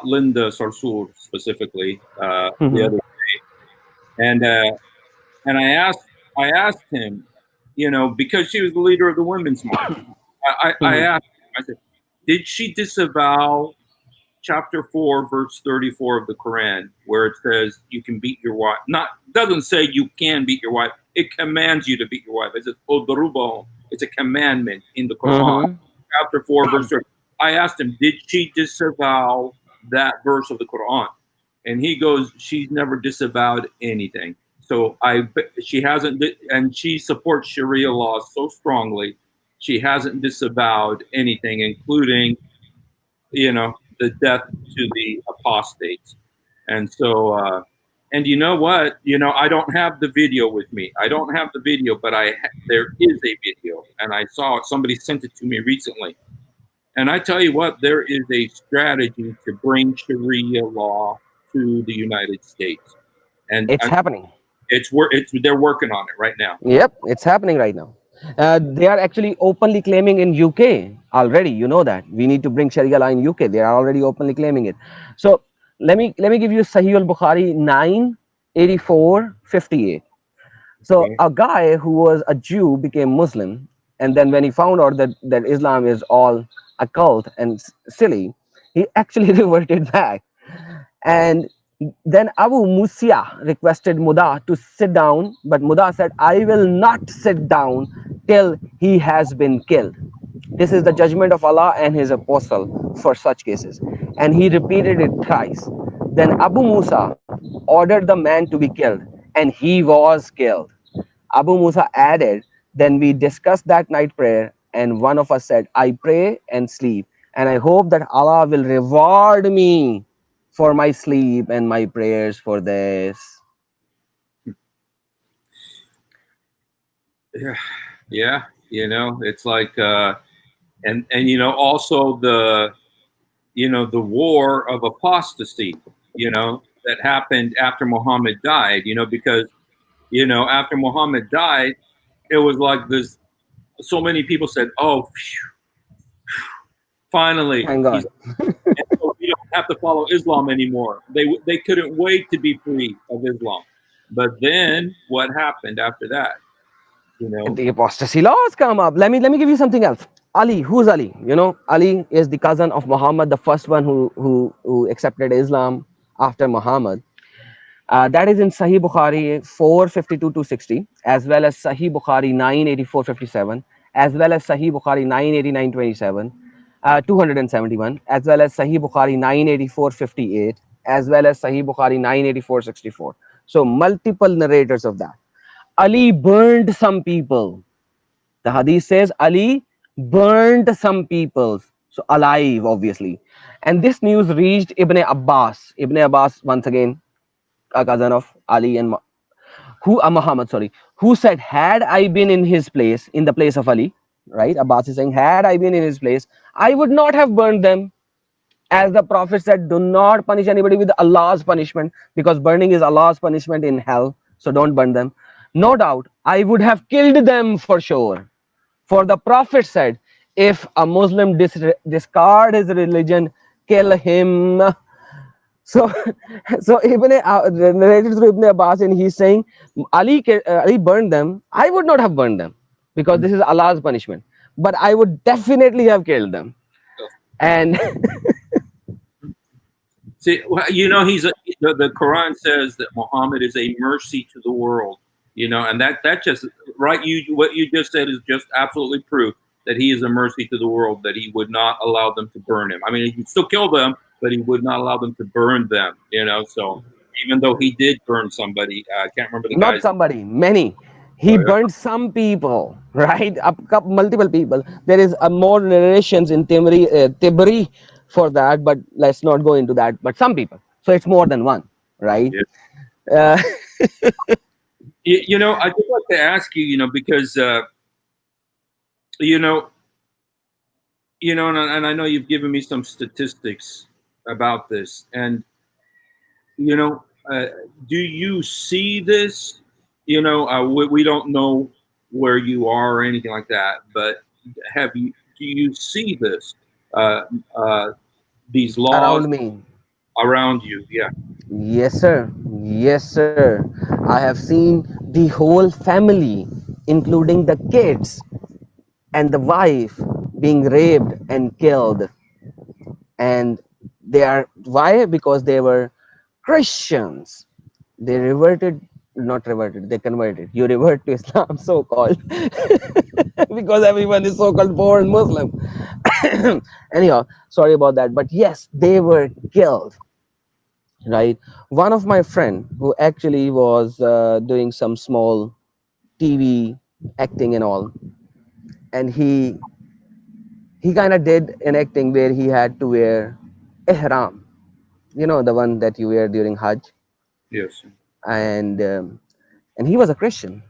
Linda Sarsour specifically the Mhm. other day, and I asked him, because she was the leader of the Women's March. I Mhm. asked him, I said, did she disavow chapter 4, verse 34 of the Quran, where it says you can beat your wife? Not doesn't say you can beat your wife. It commands you to beat your wife. It says "Udrubuhum." It's a commandment in the Quran. Mhm. Chapter 4, verse 30. I asked him, did she disavow that verse of the Quran? And he goes, she's never disavowed anything. So she hasn't, and she supports Sharia law so strongly. She hasn't disavowed anything, including, the death to the apostates. And so, and you know what? I don't have the video with me. I don't have the video, but there is a video, and I saw it. Somebody sent it to me recently. And I tell you what, there is a strategy to bring Sharia law to the United States, and It's happening. they're working on it right now. Yep, it's happening right now. They are actually openly claiming in UK already. You know that we need to bring Sharia law in UK. They are already openly claiming it. So let me give you Sahih al Bukhari 98458. So Okay. a guy who was a Jew became Muslim, and then when he found out that Islam is all a cult and silly, he actually reverted back. And then Abu Musa requested Muda to sit down, but Muda said, I will not sit down till he has been killed. This is the judgment of Allah and His Apostle for such cases. And he repeated it thrice. Then Abu Musa ordered the man to be killed, and he was killed. Abu Musa added, then we discussed that night prayer, and one of us said, I pray and sleep, and I hope that Allah will reward me for my sleep and my prayers for this. Yeah, it's like, and also the war of apostasy, that happened after Muhammad died, because, after Muhammad died, it was like this. So many people said, "Oh, phew, finally, Thank God. and so we don't have to follow Islam anymore." They couldn't wait to be free of Islam. But then what happened after that? The apostasy laws come up. Let me give you something else. Ali, who's Ali? Ali is the cousin of Muhammad, the first one who accepted Islam after Muhammad. That is in Sahih Bukhari 452 to 60, as well as Sahih Bukhari 98457, as well as Sahih Bukhari 98927, 271, as well as Sahih Bukhari 98458, as well as Sahih Bukhari 98464. So multiple narrators of that. Ali burned some people. The hadith says Ali burned some people. So alive, obviously. And this news reached Ibn Abbas. Ibn Abbas, once again, a cousin of Ali and Muhammad, sorry, who said, had I been in his place, in the place of Ali, right? Abbas is saying, had I been in his place, I would not have burned them. As the Prophet said, do not punish anybody with Allah's punishment, because burning is Allah's punishment in hell. So don't burn them. No doubt, I would have killed them for sure. For the Prophet said, if a Muslim discard his religion, kill him. So, so narrated through Ibn Abbas, and he's saying Ali burned them. I would not have burned them because this is Allah's punishment, but I would definitely have killed them. And See, well, the Quran says that Muhammad is a mercy to the world. And that just right. What you just said is just absolutely proof that he is a mercy to the world. That he would not allow them to burn him. I mean, he could still kill them, but he would not allow them to burn them. So even though he did burn somebody, I can't remember the not guy's. somebody, many. He burned some people, right? Multiple people. There is more narrations in Tibri for that, but let's not go into that. But some people. So it's more than one, right? Yeah. Uh, I just like to ask you, because you know, and I know you've given me some statistics about this, and do you see this? We don't know where you are or anything like that, but do you see this? Uh, these laws Around me. around you? Yeah. Yes, sir. Yes, sir. I have seen the whole family, including the kids and the wife, being raped and killed. And they are, why? Because they were Christians. They reverted, not reverted, they converted. You revert to Islam, so called, because everyone is so called born Muslim. Anyhow, sorry about that. But yes, they were killed, right? One of my friend who actually was doing some small TV acting and all, and he kind of did an acting where he had to wear ihram, the one that you wear during Hajj, Yes. and he was a Christian.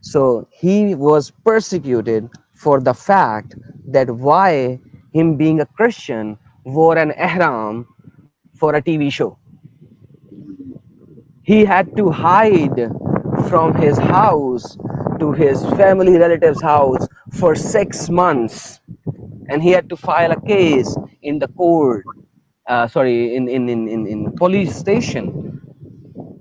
So he was persecuted for the fact that why him being a Christian wore an ihram for a TV show. He had to hide from his house to his family relatives' house for 6 months, and he had to file a case in the court. Sorry, in police station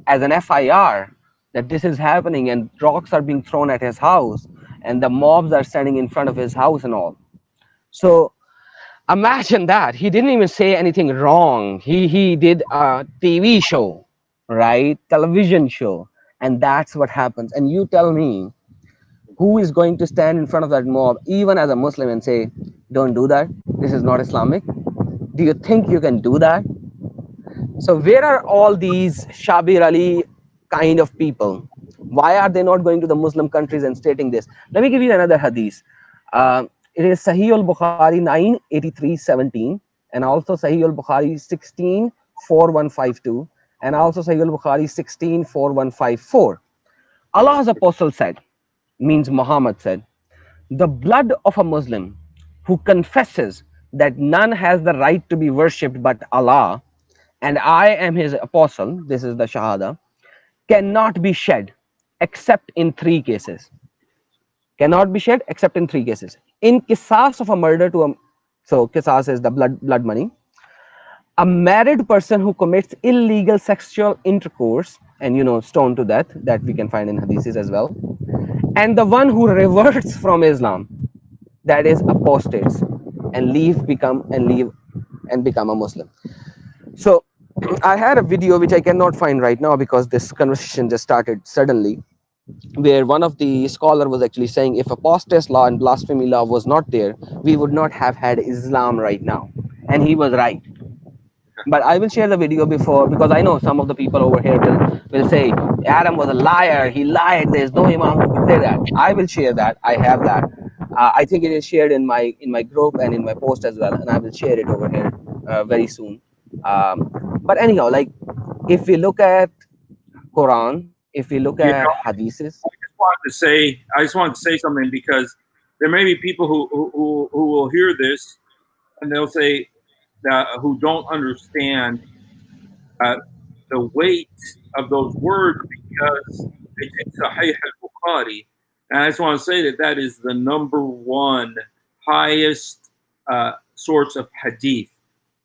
as an FIR that this is happening and rocks are being thrown at his house and the mobs are standing in front of his house and all. So imagine that. He didn't even say anything wrong. He did a TV show, right? Television show. And that's what happens. And you tell me, who is going to stand in front of that mob, even as a Muslim, and say, don't do that? This is not Islamic. Do you think you can do that? So where are all these Shabir Ali kind of people? Why are they not going to the Muslim countries and stating this? Let me give you another hadith. It is Sahih al-Bukhari 983:17, and also Sahih al-Bukhari 16:4152, and also Sahih al-Bukhari 16:4154. Allah's apostle said, means Muhammad said, the blood of a Muslim who confesses that none has the right to be worshipped but Allah, and I am his apostle, this is the Shahada, cannot be shed except in three cases. Cannot be shed except in three cases. In qisas of a murder so qisas is the blood money. A married person who commits illegal sexual intercourse and stoned to death, that we can find in hadiths as well. And the one who reverts from Islam, that is apostates and become a Muslim. So I had a video which I cannot find right now because this conversation just started suddenly, where one of the scholar was actually saying if apostate law and blasphemy law was not there, we would not have had Islam right now. And he was right. But I will share the video before, because I know some of the people over here will say Adam was a liar, he lied, there's no imam who could say that. I will share that. I have that. I think it is shared in my group and in my post as well, and I will share it over here very soon. But anyhow, like, if we look at Quran, if we look at hadiths. I just wanted to say something, because there may be people who will hear this and they'll say that who don't understand the weight of those words, because it's in Sahih al-Bukhari. And I just want to say that is the number one highest source of hadith.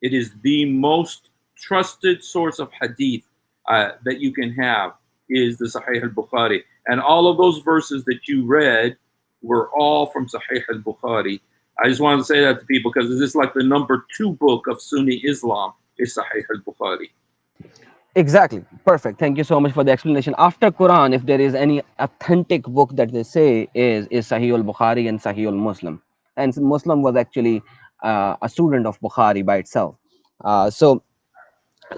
It is the most trusted source of hadith that you can have is the Sahih al-Bukhari. And all of those verses that you read were all from Sahih al-Bukhari. I just wanted to say that to people because this is like the number 2 book of Sunni Islam is Sahih al-Bukhari. Exactly. Perfect. Thank you so much for the explanation. After Quran, if there is any authentic book that they say is Sahih al-Bukhari and Sahih al-Muslim. And Muslim was actually a student of Bukhari by itself. So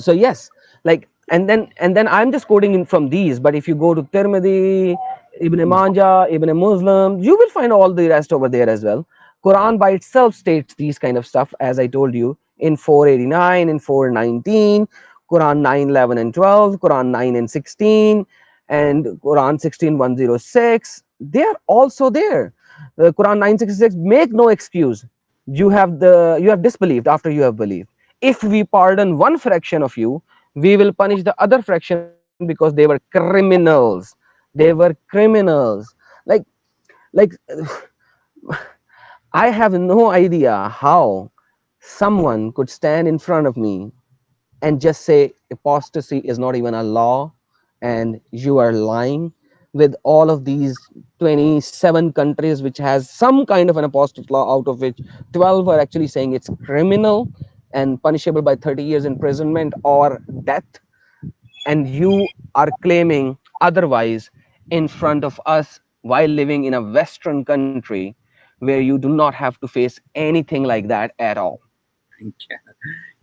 yes, like and then I'm just quoting in from these, but if you go to Tirmidhi, Ibn Majah, Ibn Muslim, you will find all the rest over there as well. Quran by itself states these kind of stuff, as I told you, in 489, in 419, Quran 9, 11 and 12, Quran 9 and 16, and Quran 16, 106. They are also there. Quran 966, make no excuse. You have disbelieved after you have believed. If we pardon one fraction of you, we will punish the other fraction because they were criminals. They were criminals. Like I have no idea how someone could stand in front of me and just say apostasy is not even a law and you are lying, with all of these 27 countries which has some kind of an apostate law, out of which 12 are actually saying it's criminal and punishable by 30 years imprisonment or death, and you are claiming otherwise in front of us while living in a Western country where you do not have to face anything like that at all.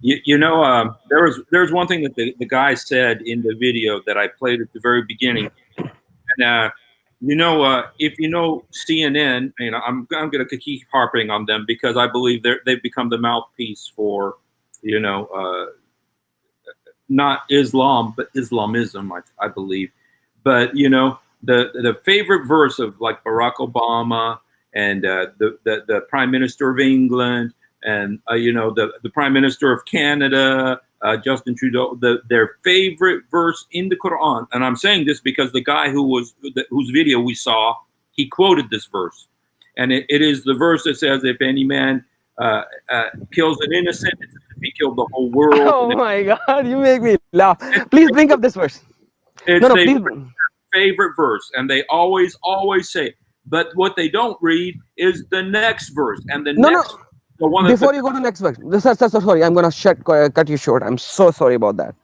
There's one thing that the guy said in the video that I played at the very beginning, and if you know CNN, I'm going to keep harping on them because I believe they've become the mouthpiece for not Islam but Islamism, I believe. But the favorite verse of like Barack Obama and the Prime Minister of England and the Prime Minister of Canada, Justin Trudeau, their favorite verse in the Quran. And I'm saying this because the guy whose video we saw, he quoted this verse, and it is the verse that says, "If any man kills an innocent, it's as if he killed the whole world." Oh my God, you make me laugh. Please bring up this verse. It's No, their please. favorite verse, and they always say. But what they don't read is the next verse, and the next. The one Before you go to next verse, sorry, I'm gonna cut you short. I'm so sorry about that.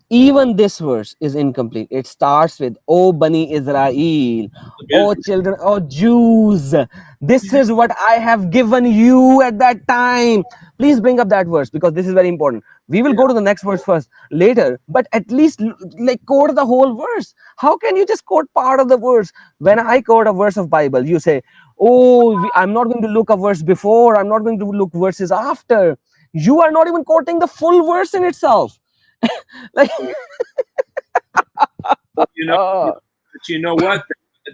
Even this verse is incomplete. It starts with, "O Bani Israel, O children, O Jews, this is what I have given you at that time." Please bring up that verse because this is very important. We will go to the next verse first later, but at least like quote the whole verse. How can you just quote part of the verse? When I quote a verse of Bible, you say, "Oh, I'm not going to look a verse before. I'm not going to look verses after." You are not even quoting the full verse in itself. Like, but you know what?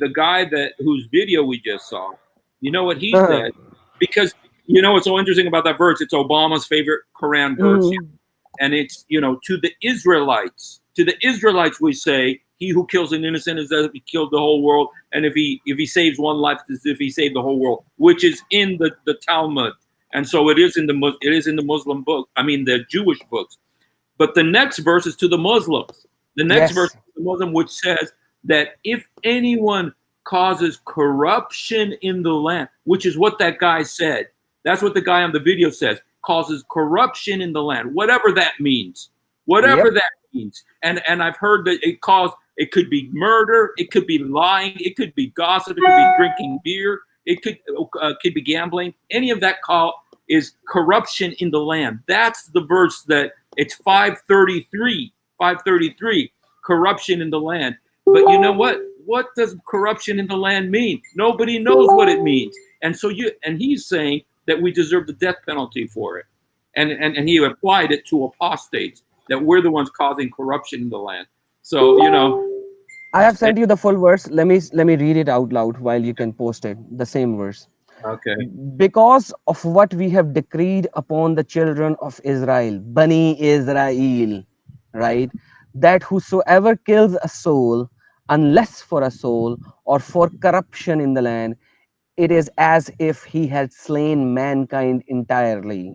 The guy whose video we just saw, you know what he said? Because what's so interesting about that verse? It's Obama's favorite Quran verse, and it's to the Israelites. To the Israelites, we say, "He who kills an innocent is as if he killed the whole world, and if he saves one life, it's as if he saved the whole world," which is in the Talmud, and so it is in the Muslim book. I mean, the Jewish books. But the next verse is to the Muslims. The next verse is to the Muslim, which says that if anyone causes corruption in the land, which is what that guy said. That's what the guy on the video says, causes corruption in the land, whatever that means. Whatever that means. And I've heard that it could be murder, it could be lying, it could be gossip, it could be drinking beer, it could be gambling. Any of that is corruption in the land. That's the verse that it's 533, corruption in the land. But you know what? What does corruption in the land mean? Nobody knows what it means. And so he's saying that we deserve the death penalty for it. And he applied it to apostates, that we're the ones causing corruption in the land. So, I have sent you the full verse. Let me read it out loud while you can post it. The same verse. Okay. Because of what we have decreed upon the children of Israel, Bani Israel, right? That whosoever kills a soul, unless for a soul or for corruption in the land, it is as if he had slain mankind entirely.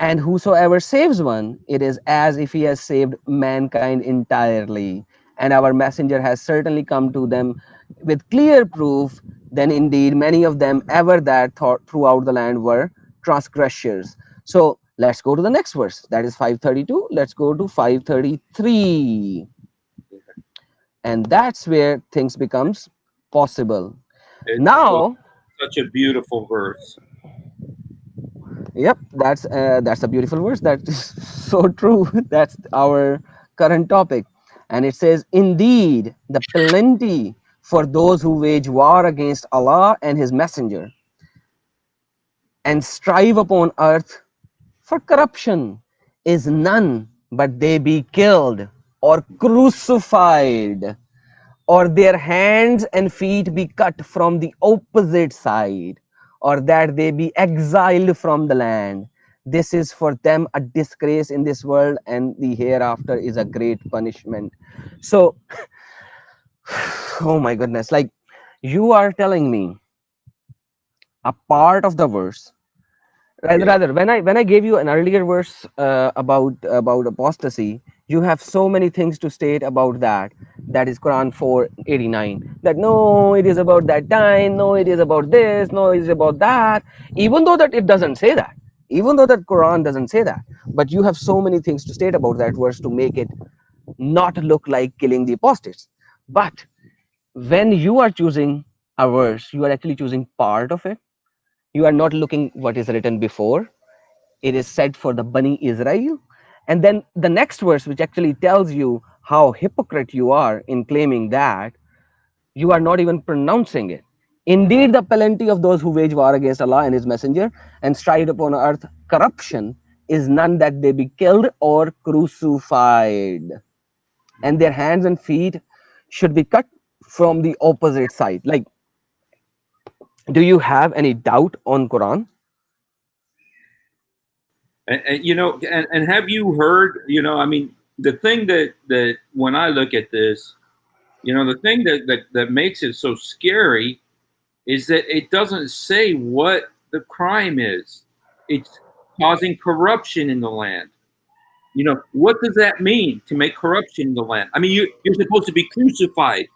And whosoever saves one, it is as if he has saved mankind entirely. And our messenger has certainly come to them with clear proof. Then indeed many of them ever that thought throughout the land were transgressors. So let's go to the next verse. That is 532. Let's go to 533. And that's where things becomes possible. It's Now, such a beautiful verse. yep, that's a beautiful verse. That is so true. That's our current topic. And it says, indeed, the plenty for those who wage war against Allah and His Messenger and strive upon earth for corruption is none but they be killed or crucified, or their hands and feet be cut from the opposite side, or that they be exiled from the land. This is for them a disgrace in this world, and the hereafter is a great punishment. So, oh my goodness, like you are telling me a part of the verse. Yeah. Rather, when I gave you an earlier verse about apostasy, you have so many things to state about that. That is Quran 4:89. That no, it is about that time. No, it is about this. No, it is about that. Even though that it doesn't say that. Even though that Quran doesn't say that. But you have so many things to state about that verse to make it not look like killing the apostates. But when you are choosing a verse, you are actually choosing part of it. You are not looking what is written before. It is said for the Bani Israel. And then the next verse, which actually tells you how hypocrite you are in claiming that, you are not even pronouncing it. Indeed, the plenty of those who wage war against Allah and His Messenger and strive upon earth corruption is none that they be killed or crucified, and their hands and feet should be cut from the opposite side. Like, do you have any doubt on Quran? And have you heard, I mean, the thing that when I look at this, the thing that makes it so scary is that it doesn't say what the crime is. It's causing corruption in the land. What does that mean to make corruption in the land? I mean, you're supposed to be crucified.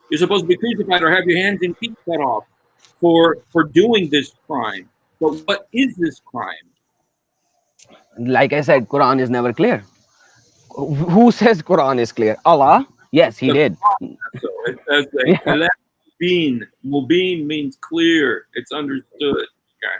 You're supposed to be crucified or have your hands and feet cut off for doing this crime. But what is this crime? Like I said, Quran is never clear. Who says Quran is clear? Allah? Yes, He The did. So it says that Yeah, kalam mubin. Mubin means clear. It's understood. Okay.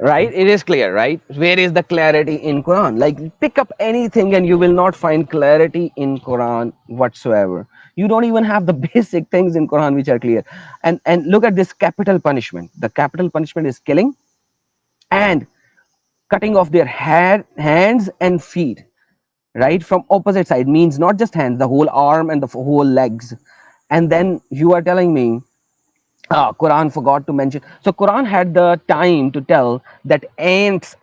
right. It is clear, right? Where is the clarity in Quran? Like, pick up anything and you will not find clarity in Quran whatsoever. You don't even have the basic things in Quran which are clear. And look at this capital punishment. The capital punishment is killing and cutting off their hands and feet, right, from opposite side. Means not just hands, the whole arm and the whole legs. And then you are telling me, Quran forgot to mention. So Quran had the time to tell that ants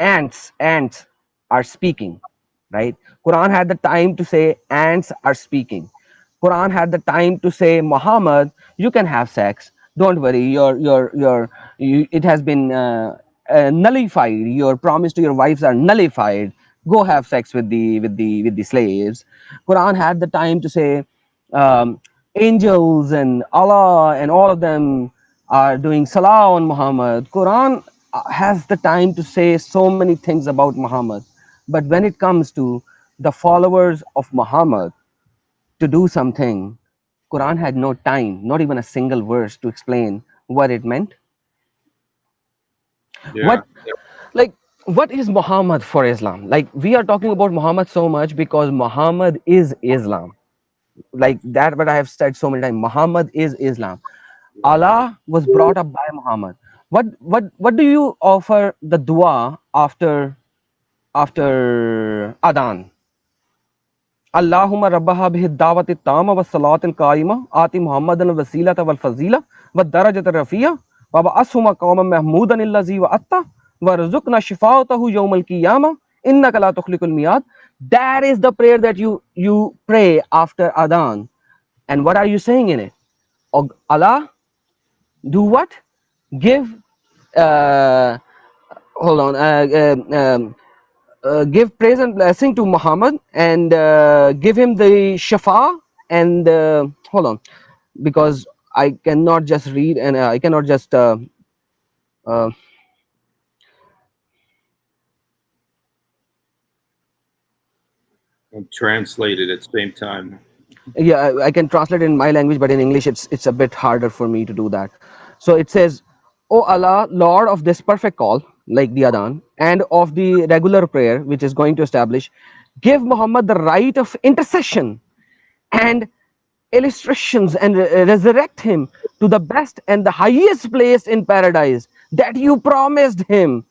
are speaking, right? Quran had the time to say ants are speaking. Quran had the time to say, Muhammad, you can have sex. Don't worry, it has been nullified. Your promise to your wives are nullified. Go have sex with the slaves. Quran had the time to say, angels and Allah and all of them are doing salah on Muhammad. Quran has the time to say so many things about Muhammad. But when it comes to the followers of Muhammad to do something, Quran had no time, not even a single verse to explain what it meant. Yeah. What, like, what is Muhammad for Islam? Like, we are talking about Muhammad so much because Muhammad is Islam. Like that, what I have said so many times, Muhammad is Islam. Allah was brought up by Muhammad. What do you offer the dua after Adhan? Allahumma rabba hadhihi ad-da'wati at-tamma was-salati al-qa'imah ati Muhammadan al-wasilata wal-fazila wad-darajata ar-rafi'a wa ba'athu maqaman mahmudan allazi wa'atta warzuqna shifa'atahu yawm al-qiyamah innaka la tukhliqul miyad. That is the prayer that you pray after Adhan. And what are you saying in it? Oh, Allah, do what? Give, uh, hold on, give praise and blessing to Muhammad and give him the shafa and hold on, because I cannot just read and I cannot just uh, And translate it at the same time. yeah, I can translate it in my language, but in English it's a bit harder for me to do that. So it says, "O Allah, Lord of this perfect call, like the adhan, and of the regular prayer, which is going to establish, give Muhammad the right of intercession and illustrations and resurrect him to the best and the highest place in paradise that you promised him.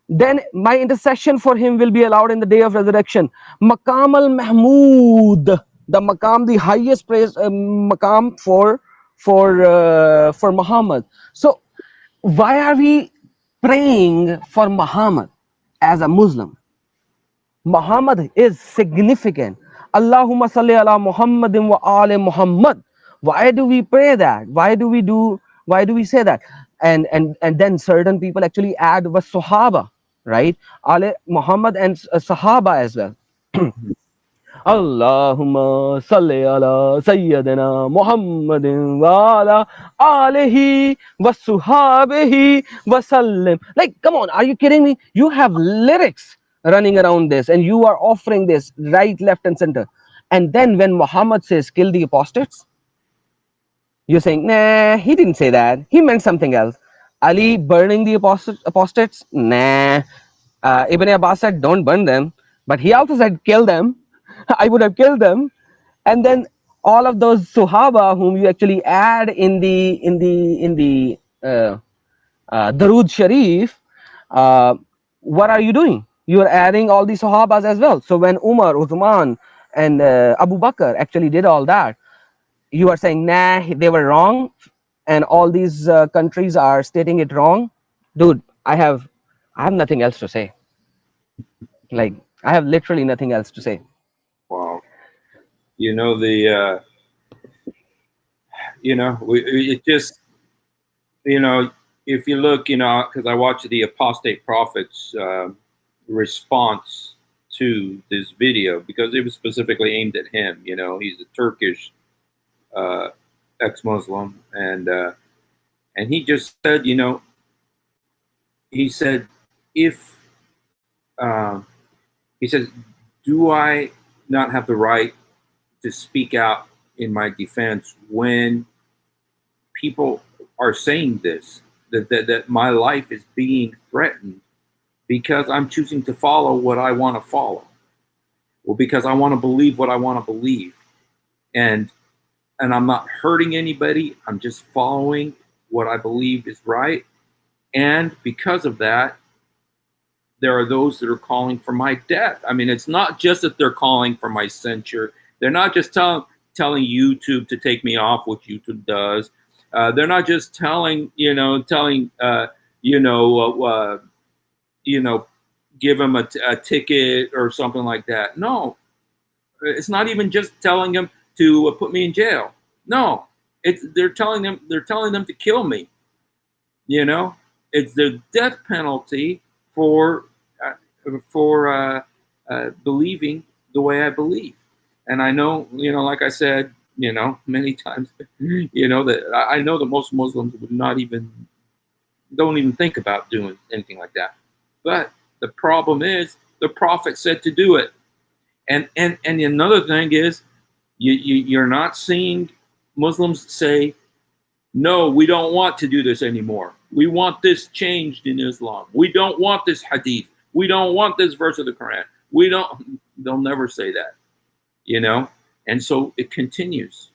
Then my intercession for him will be allowed in the day of resurrection. Maqam al Mahmud, the maqam, the highest praise, maqam for Muhammad." So why are we praying for Muhammad as a Muslim? Muhammad is significant. Allahumma salli ala Muhammadin wa ali Muhammad. Why do we pray that? Why do we say that? And then certain people actually add was Sahaba, right? Ali Muhammad and Sahaba as well. Allahumma salli ala Sayyidina Muhammadin wa ala alihi wa suhabihi wa sallim. Like, come on, are you kidding me? You have lyrics running around this and you are offering this right, left, and center. And then when Muhammad says, kill the apostates, you're saying, nah, he didn't say that. He meant something else. Ali burning the apostates? Nah. Ibn Abbas said, don't burn them. But he also said, kill them. I would have killed them. And then all of those Sahaba whom you actually add in the Darood Sharif, what are you doing? You are adding all the Sahabas as well. So when Umar, Uthman, and Abu Bakr actually did all that, you are saying, nah, they were wrong, and all these countries are stating it wrong. Dude, I have nothing else to say. Like, I have literally nothing else to say. Wow. You know, it just, if you look, because I watched the Apostate Prophet's response to this video, because it was specifically aimed at him. He's a Turkish ex-Muslim, and he just said, he said, he says, do I not have the right to speak out in my defense when people are saying this, that my life is being threatened because I'm choosing to follow what I want to follow, or because I want to believe what I want to believe, and I'm not hurting anybody. I'm just following what I believe is right, and because of that, there are those that are calling for my death. I mean, it's not just that they're calling for my censure. They're not just telling YouTube to take me off, which YouTube does. They're not just telling give them a ticket or something like that. No, it's not even just telling them to put me in jail. No, they're telling them to kill me. It's the death penalty for believing the way I believe. And I know, like I said, many times, that I know that most Muslims don't even think about doing anything like that. But the problem is the Prophet said to do it. And another thing is you're not seeing Muslims say, no, we don't want to do this anymore. We want this changed in Islam. We don't want this hadith. We don't want this verse of the Quran. They'll never say that, and so it continues.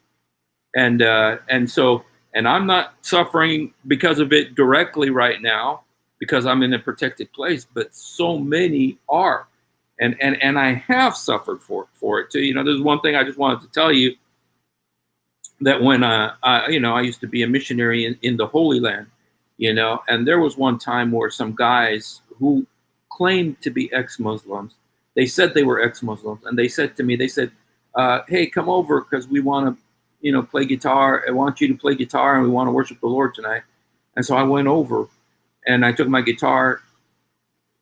And I'm not suffering because of it directly right now, because I'm in a protected place, but so many are. And I have suffered for it too. There's one thing I just wanted to tell you, that when I used to be a missionary in the Holy Land, and there was one time where some guys who claimed to be ex-Muslims, they said they were ex-Muslims, and they said to me, hey, come over because we want to, play guitar. I want you to play guitar, and we want to worship the Lord tonight. And so I went over, and I took my guitar,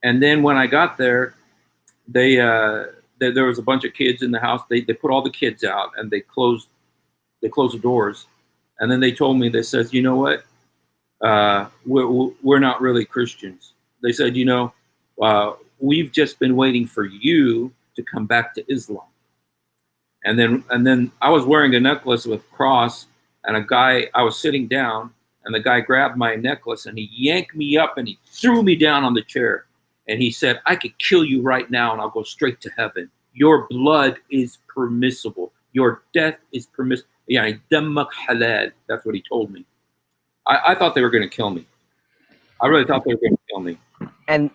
and then when I got there, they there was a bunch of kids in the house. They put all the kids out and they closed the doors, and then they told me, they says, you know what, we're not really Christians. They said, we've just been waiting for you to come back to Islam. And then I was wearing a necklace with cross, and I was sitting down, and the guy grabbed my necklace and he yanked me up and he threw me down on the chair. And he said, I could kill you right now and I'll go straight to heaven. Your blood is permissible. Your death is permissible. Yeah, dammak halal. That's what he told me. I thought they were going to kill me. I really thought they were going to kill me. And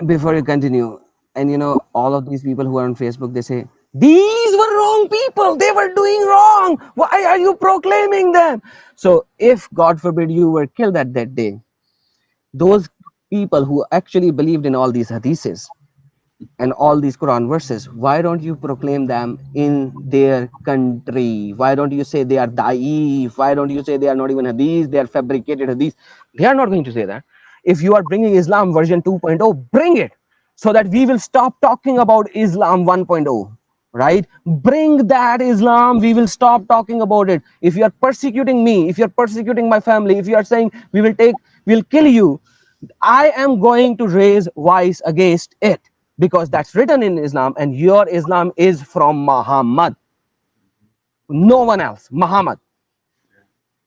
before you continue, and all of these people who are on Facebook, they say, these were wrong people. They were doing wrong. Why are you proclaiming them? So if, God forbid, you were killed at that day, those people who actually believed in all these hadiths and all these Quran verses, why don't you proclaim them in their country? Why don't you say they are da'if? Why don't you say they are not even hadith, they are fabricated hadith? They are not going to say that. If you are bringing Islam version 2.0, bring it, so that we will stop talking about Islam 1.0, right? Bring that Islam, we will stop talking about it. If you are persecuting me, if you are persecuting my family, if you are saying we'll kill you, I am going to raise voice against it, because that's written in Islam, and your Islam is from Muhammad, no one else. Muhammad,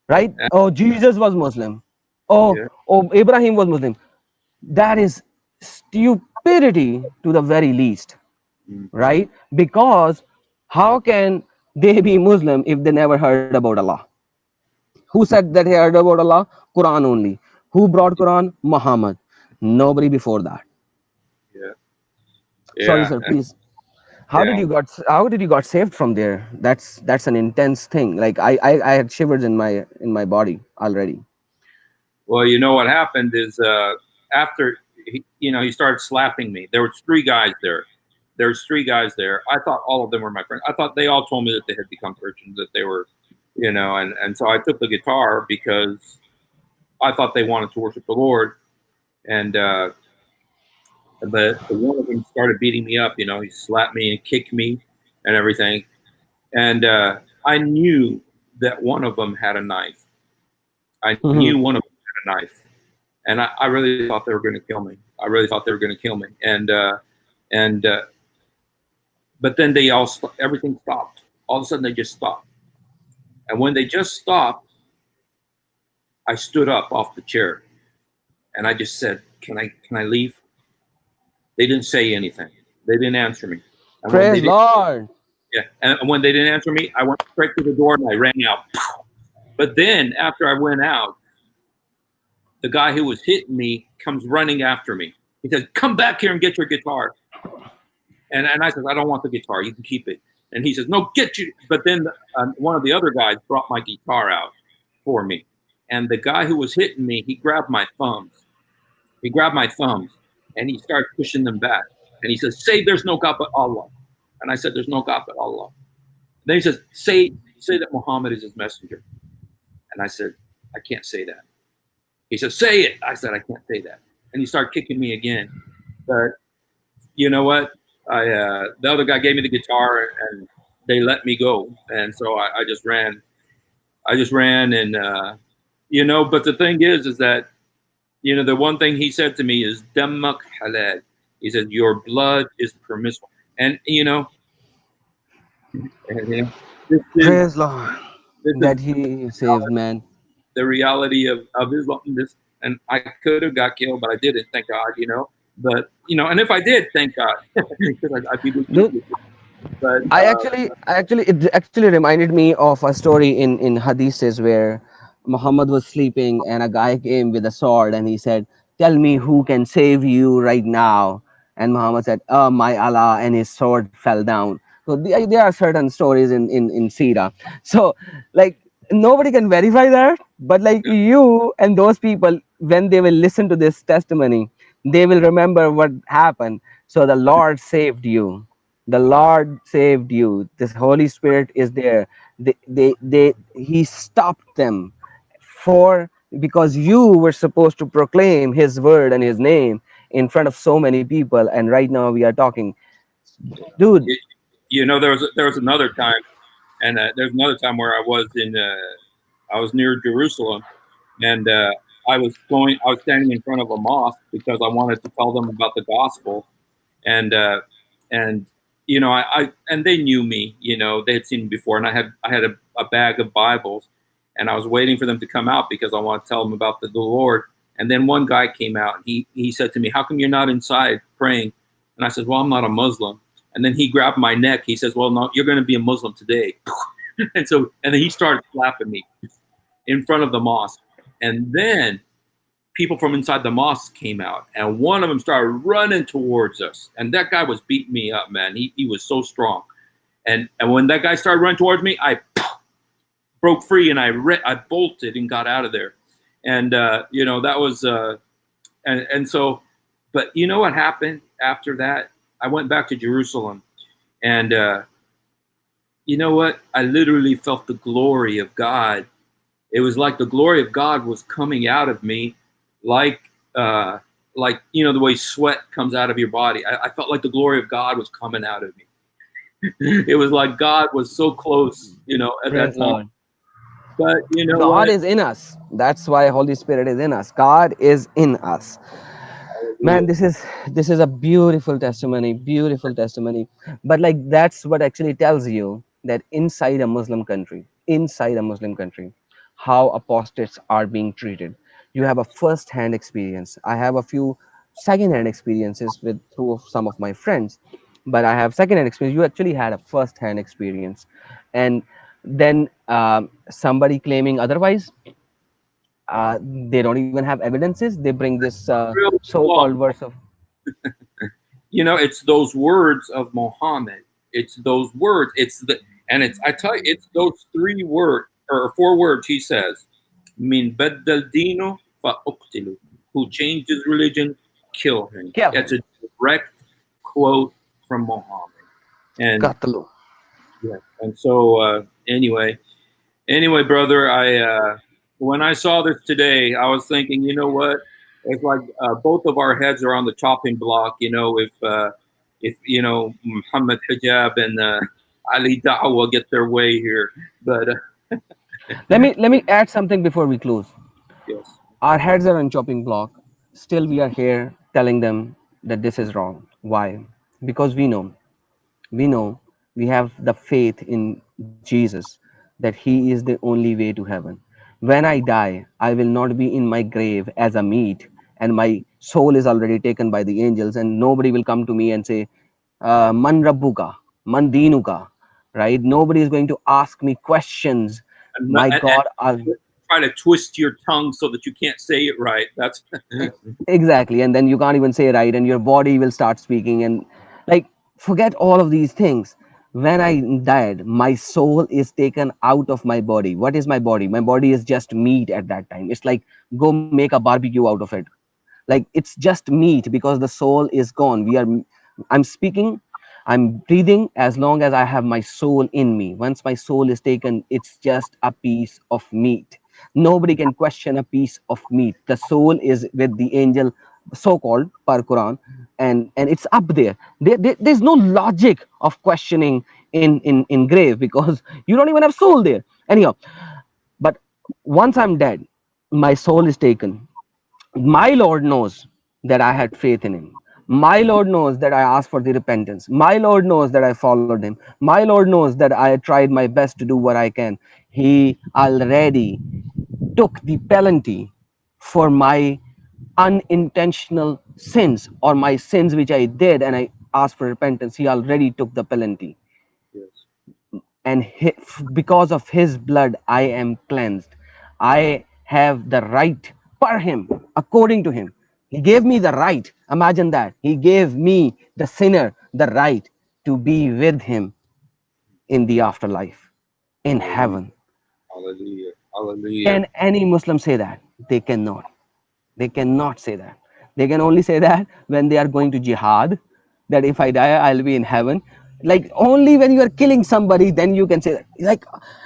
right? Oh, Jesus was Muslim. Oh, Abraham was Muslim. That is stupidity to the very least, right? Because how can they be Muslim if they never heard about Allah? Who said that he heard about Allah? Quran only. Who brought Quran? Muhammad. Nobody before that. Sorry, sir. Please. How did you got saved from there? That's an intense thing. Like I had shivers in my body already. Well, you know what happened is after he started slapping me. There was three guys there. I thought all of them were my friends. I thought they all told me that they had become Christians, that they were, and so I took the guitar because I thought they wanted to worship the Lord, and but one of them started beating me up. He slapped me and kicked me and everything, and I knew that one of them had a knife. I knew one of them had a knife, and I really thought they were going to kill me. And but then they everything stopped. All of a sudden, they just stopped. And when they just stopped, I stood up off the chair, and I just said, "Can I leave?" They didn't say anything. They didn't answer me. And Praise Lord. Yeah, and when they didn't answer me, I went straight to the door and I ran out. But then after I went out, the guy who was hitting me comes running after me. He says, "Come back here and get your guitar." And I said, "I don't want the guitar. You can keep it." And he says, "No, get you." But then one of the other guys brought my guitar out for me. And the guy who was hitting me, he grabbed my thumbs. And he started pushing them back. And he says, "Say there's no God but Allah." And I said, "There's no God but Allah." And then he says, say that Muhammad is his messenger." And I said, "I can't say that." He said, "Say it." I said, "I can't say that." And he started kicking me again. But you know what? The other guy gave me the guitar and they let me go. And so I just ran. And, but the thing is that, the one thing he said to me is, "Dammak halal." He said, "Your blood is permissible." And, Praise Lord that he saves man. The reality of Islam. And I could have got killed, but I didn't, thank God, But, and if I did, thank God. I'd be but it actually reminded me of a story in hadiths where Muhammad was sleeping and a guy came with a sword and he said, "Tell me who can save you right now." And Muhammad said, "Oh, my Allah," and his sword fell down. So there are certain stories in Sira. So like nobody can verify that, but like you and those people, when they will listen to this testimony, they will remember what happened. So the Lord saved you. The Lord saved you. This Holy Spirit is there. He stopped them because you were supposed to proclaim his word and his name in front of so many people, and right now we are talking, dude. There was another time, and there's another time where I was near Jerusalem, and I was standing in front of a mosque because I wanted to tell them about the gospel, and and and they knew me, they had seen me before, and I had a bag of Bibles, and I was waiting for them to come out because I want to tell them about the Lord. And then one guy came out, and he said to me, "How come you're not inside praying?" And I said, "Well, I'm not a Muslim." And then he grabbed my neck. He says, "Well, no, you're going to be a Muslim today." And then he started slapping me in front of the mosque. And then people from inside the mosque came out, and one of them started running towards us. And that guy was beating me up, man. He was so strong. And when that guy started running towards me, I broke free, and I bolted and got out of there. And that was and so, but you know what happened after that? I went back to Jerusalem, and you know what? I literally felt the glory of God. It was like the glory of God was coming out of me, like the way sweat comes out of your body. I felt like the glory of God was coming out of me. It was like God was so close, at that time. Lord. But you know God what? is in us. That's why Holy Spirit is in us. God is in us. Man, this is a beautiful testimony, beautiful testimony. But like that's what actually tells you that inside a Muslim country, how apostates are being treated. You have a first-hand experience. I have a few second-hand experiences with through some of my friends, but I have second-hand experience. You actually had a first-hand experience, and then somebody claiming otherwise, they don't even have evidences. They bring this Real law. so-called verse of It's those words of Muhammad. It's those words. I tell you, it's those 3 words or 4 words he says. Min baddal dino fa uqtilu. Who changed his religion, kill him. yeah, That's a direct quote from Muhammad. And Qatlu. yeah, and so anyway, brother, when I saw this today, I was thinking, you know what? It's like both of our heads are on the chopping block. If Muhammad Hijab and Ali Dawah get their way here, but Let me add something before we close. yes, Our heads are on chopping block. Still, we are here telling them that this is wrong. Why? Because we know we have the faith in Jesus that he is the only way to heaven. When I die, I will not be in my grave as a meat, and my soul is already taken by the angels, and nobody will come to me and say, Man Rabbuka, Man Dinuka, right? Nobody is going to ask me questions. My God, and try to twist your tongue so that you can't say it right. That's exactly. And then you can't even say right, and your body will start speaking. And like, forget all of these things. When I died, my soul is taken out of my body. What is my body? My body is just meat at that time. It's like, go make a barbecue out of it. Like, it's just meat because the soul is gone. I'm speaking, I'm breathing as long as I have my soul in me. Once my soul is taken, it's just a piece of meat. Nobody can question a piece of meat. The soul is with the angel, so-called per Quran, and it's up there. There's no logic of questioning in grave because you don't even have soul there. Anyhow, but once I'm dead, my soul is taken. My Lord knows that I had faith in him. My Lord knows that I asked for the repentance. My Lord knows that I followed him. My Lord knows that I tried my best to do what I can. He already took the penalty for my unintentional sins, or my sins which I did and I asked for repentance. He already took the penalty, yes. and because of his blood I am cleansed. I have the right per him, according to him. He gave me the right. Imagine that. He gave me, the sinner, the right to be with him in the afterlife, in Hallelujah, heaven. hallelujah, hallelujah. Can any Muslim say that? They cannot. They cannot say that. They can only say that when they are going to jihad, that if I die, I'll be in heaven. Like, only when you are killing somebody, then you can say that.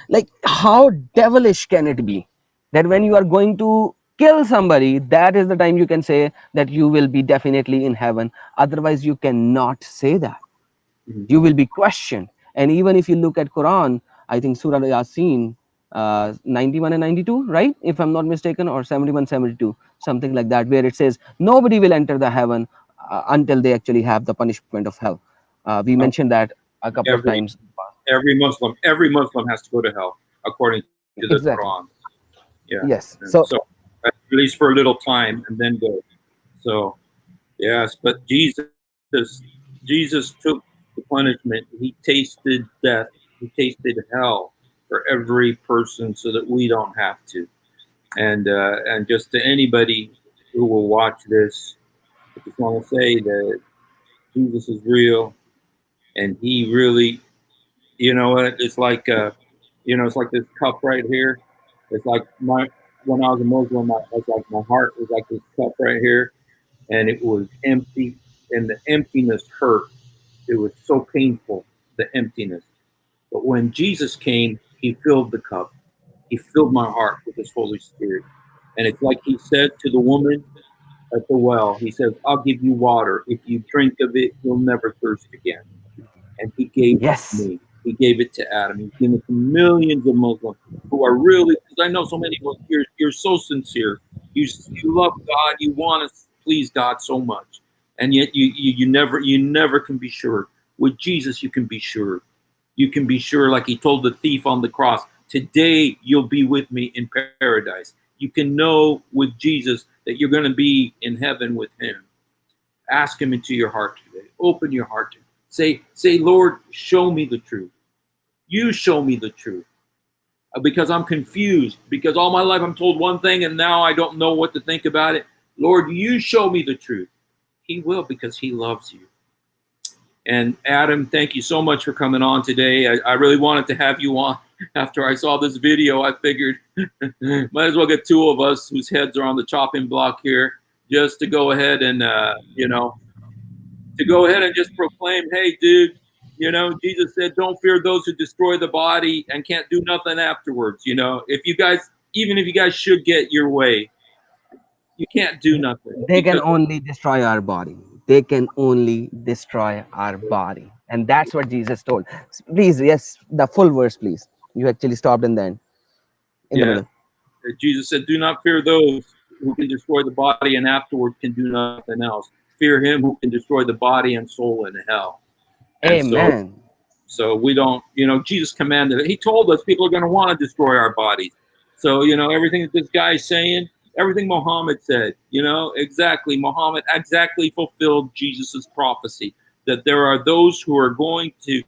Like how devilish can it be that when you are going to kill somebody, that is the time you can say that you will be definitely in heaven. Otherwise, you cannot say that. Mhm. You will be questioned. And even if you look at Quran, I think Surah Yasin, 91 and 92, right? If I'm not mistaken, or 71, 72, something like that, where it says nobody will enter the heaven until they actually have the punishment of hell. We Oh, mentioned that a couple of every times. every Muslim has to go to hell according to the Exactly. Quran. Yeah. Yes. And So, so at least for a little time and then go. So yes, but Jesus took the punishment. He tasted death. He tasted hell for every person, so that we don't have to. And just to anybody who will watch this, I just want to say that Jesus is real, and He really, you know what? It's like, it's like this cup right here. It's like when I was a Muslim, it's like my heart was like this cup right here, and it was empty, and the emptiness hurt. It was so painful, the emptiness. But when Jesus came, He filled the cup. He filled my heart with His Holy Spirit. And it's like He said to the woman at the well, He says, I'll give you water. If you drink of it, you'll never thirst again. And He gave it to yes. me. He gave it to Adam. He's given it to millions of Muslims who are really, because I know so many of you're so sincere. You love God. You want to please God so much. And yet you never can be sure. With Jesus, you can be sure. You can be sure, like He told the thief on the cross, today you'll be with me in paradise. You can know with Jesus that you're going to be in heaven with Him. Ask Him into your heart today. Open your heart to Him. Say, Lord, show me the truth. You show me the truth. Because I'm confused. Because all my life I'm told one thing and now I don't know what to think about it. Lord, you show me the truth. He will, because He loves you. And Adam, thank you so much for coming on today. I really wanted to have you on. After I saw this video, I figured might as well get two of us whose heads are on the chopping block here, just to go ahead and to go ahead and just proclaim, hey, dude, Jesus said, don't fear those who destroy the body and can't do nothing afterwards. Even if you guys should get your way, you can't do nothing, They can because only destroy our body. They can only destroy our body. And that's what Jesus told. Please, yes, the full verse, please. You actually stopped in the end, in the yeah, middle. Jesus said, do not fear those who can destroy the body and afterward can do nothing else. Fear Him who can destroy the body and soul in hell. And Amen. so we don't, Jesus commanded it. He told us people are going to want to destroy our bodies. So, everything that this guy is saying, everything Muhammad said, exactly, Muhammad exactly fulfilled Jesus's prophecy that there are those who are going to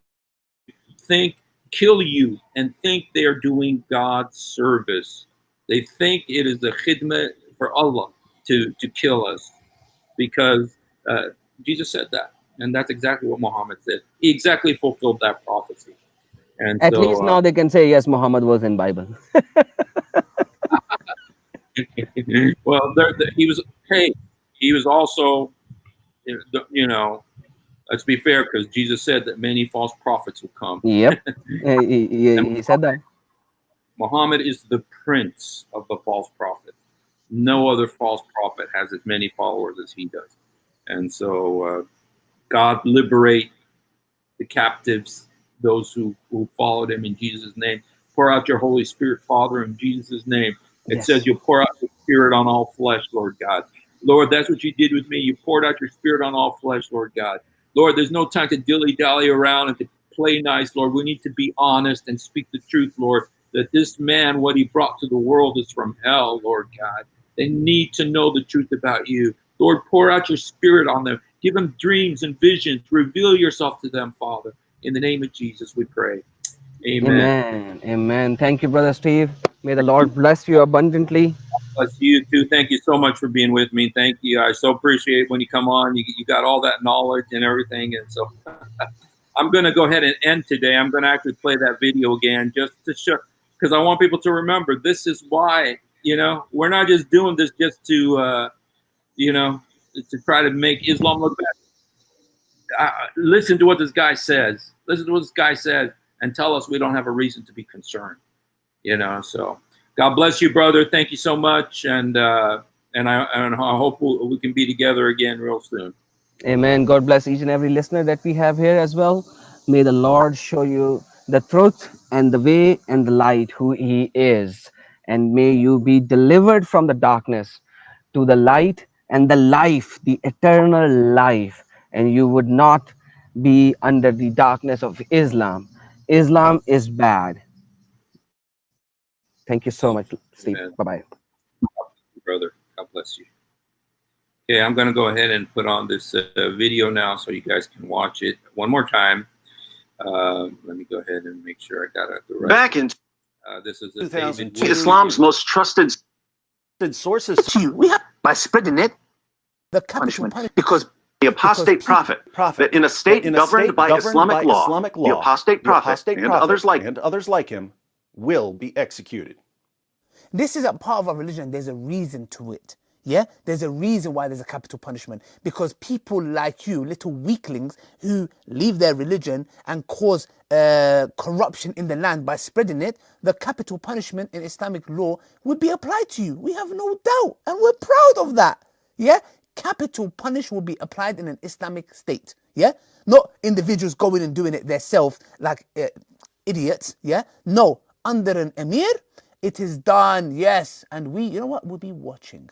kill you and think they are doing God's service. They think it is the khidmah for Allah to kill us, because Jesus said that. And that's exactly what Muhammad said. He exactly fulfilled that prophecy. And At least so, now they can say, yes, Muhammad was in Bible. well, he was, hey, he was also, let's be fair, because Jesus said that many false prophets will come. Yep. And He said that. Muhammad is the prince of the false prophets. No other false prophet has as many followers as he does. And so God liberate the captives, those who followed Him in Jesus' name. Pour out your Holy Spirit, Father, in Jesus' name. It says Yes. you'll pour out your Spirit on all flesh, Lord God. Lord, that's what you did with me. You poured out your Spirit on all flesh, Lord God. Lord, there's no time to dilly-dally around and to play nice, Lord. We need to be honest and speak the truth, Lord, that this man, what he brought to the world is from hell, Lord God. They need to know the truth about you. Lord, pour out your Spirit on them. Give them dreams and visions. Reveal yourself to them, Father. In the name of Jesus, we pray. Amen. Amen. Amen. Thank you, Brother Steve. May the Lord bless you abundantly. Bless you too. Thank you so much for being with me. Thank you. I so appreciate when you come on. You got all that knowledge and everything. And so I'm going to go ahead and end today. I'm going to actually play that video again just to show, because I want people to remember this is why, we're not just doing this just to, to try to make Islam look bad. Listen to what this guy says. Listen to what this guy says and tell us we don't have a reason to be concerned. So God bless you, brother. Thank you so much, and I hope we can be together again real soon. Amen. God bless each and every listener that we have here as well. May the Lord show you the truth and the way and the light, who He is. And may you be delivered from the darkness to the light and the life, the eternal life. And you would not be under the darkness of Islam. Islam is bad. Thank you so much, Steve. Amen. Bye-bye. Brother, God bless you. Okay, I'm going to go ahead and put on this video now so you guys can watch it one more time. Let me go ahead and make sure I got it the right. Back in this is 2002. Islam's most trusted sources To you, we have by spreading it, the capital punishment because the apostate prophet that in a state governed by Islamic law, the apostate prophet and others like him will be executed. This is a part of our religion. There's a reason to it. Yeah, there's a reason why there's a capital punishment, because people like you, little weaklings who leave their religion and cause corruption in the land by spreading it, the capital punishment in Islamic law would be applied to you. We have no doubt, and we're proud of that. Yeah, capital punishment will be applied in an Islamic state. Yeah, not individuals going and doing it themselves like idiots. Yeah, no, under an emir, it is done. Yes, and we, you know what, we'll be watching.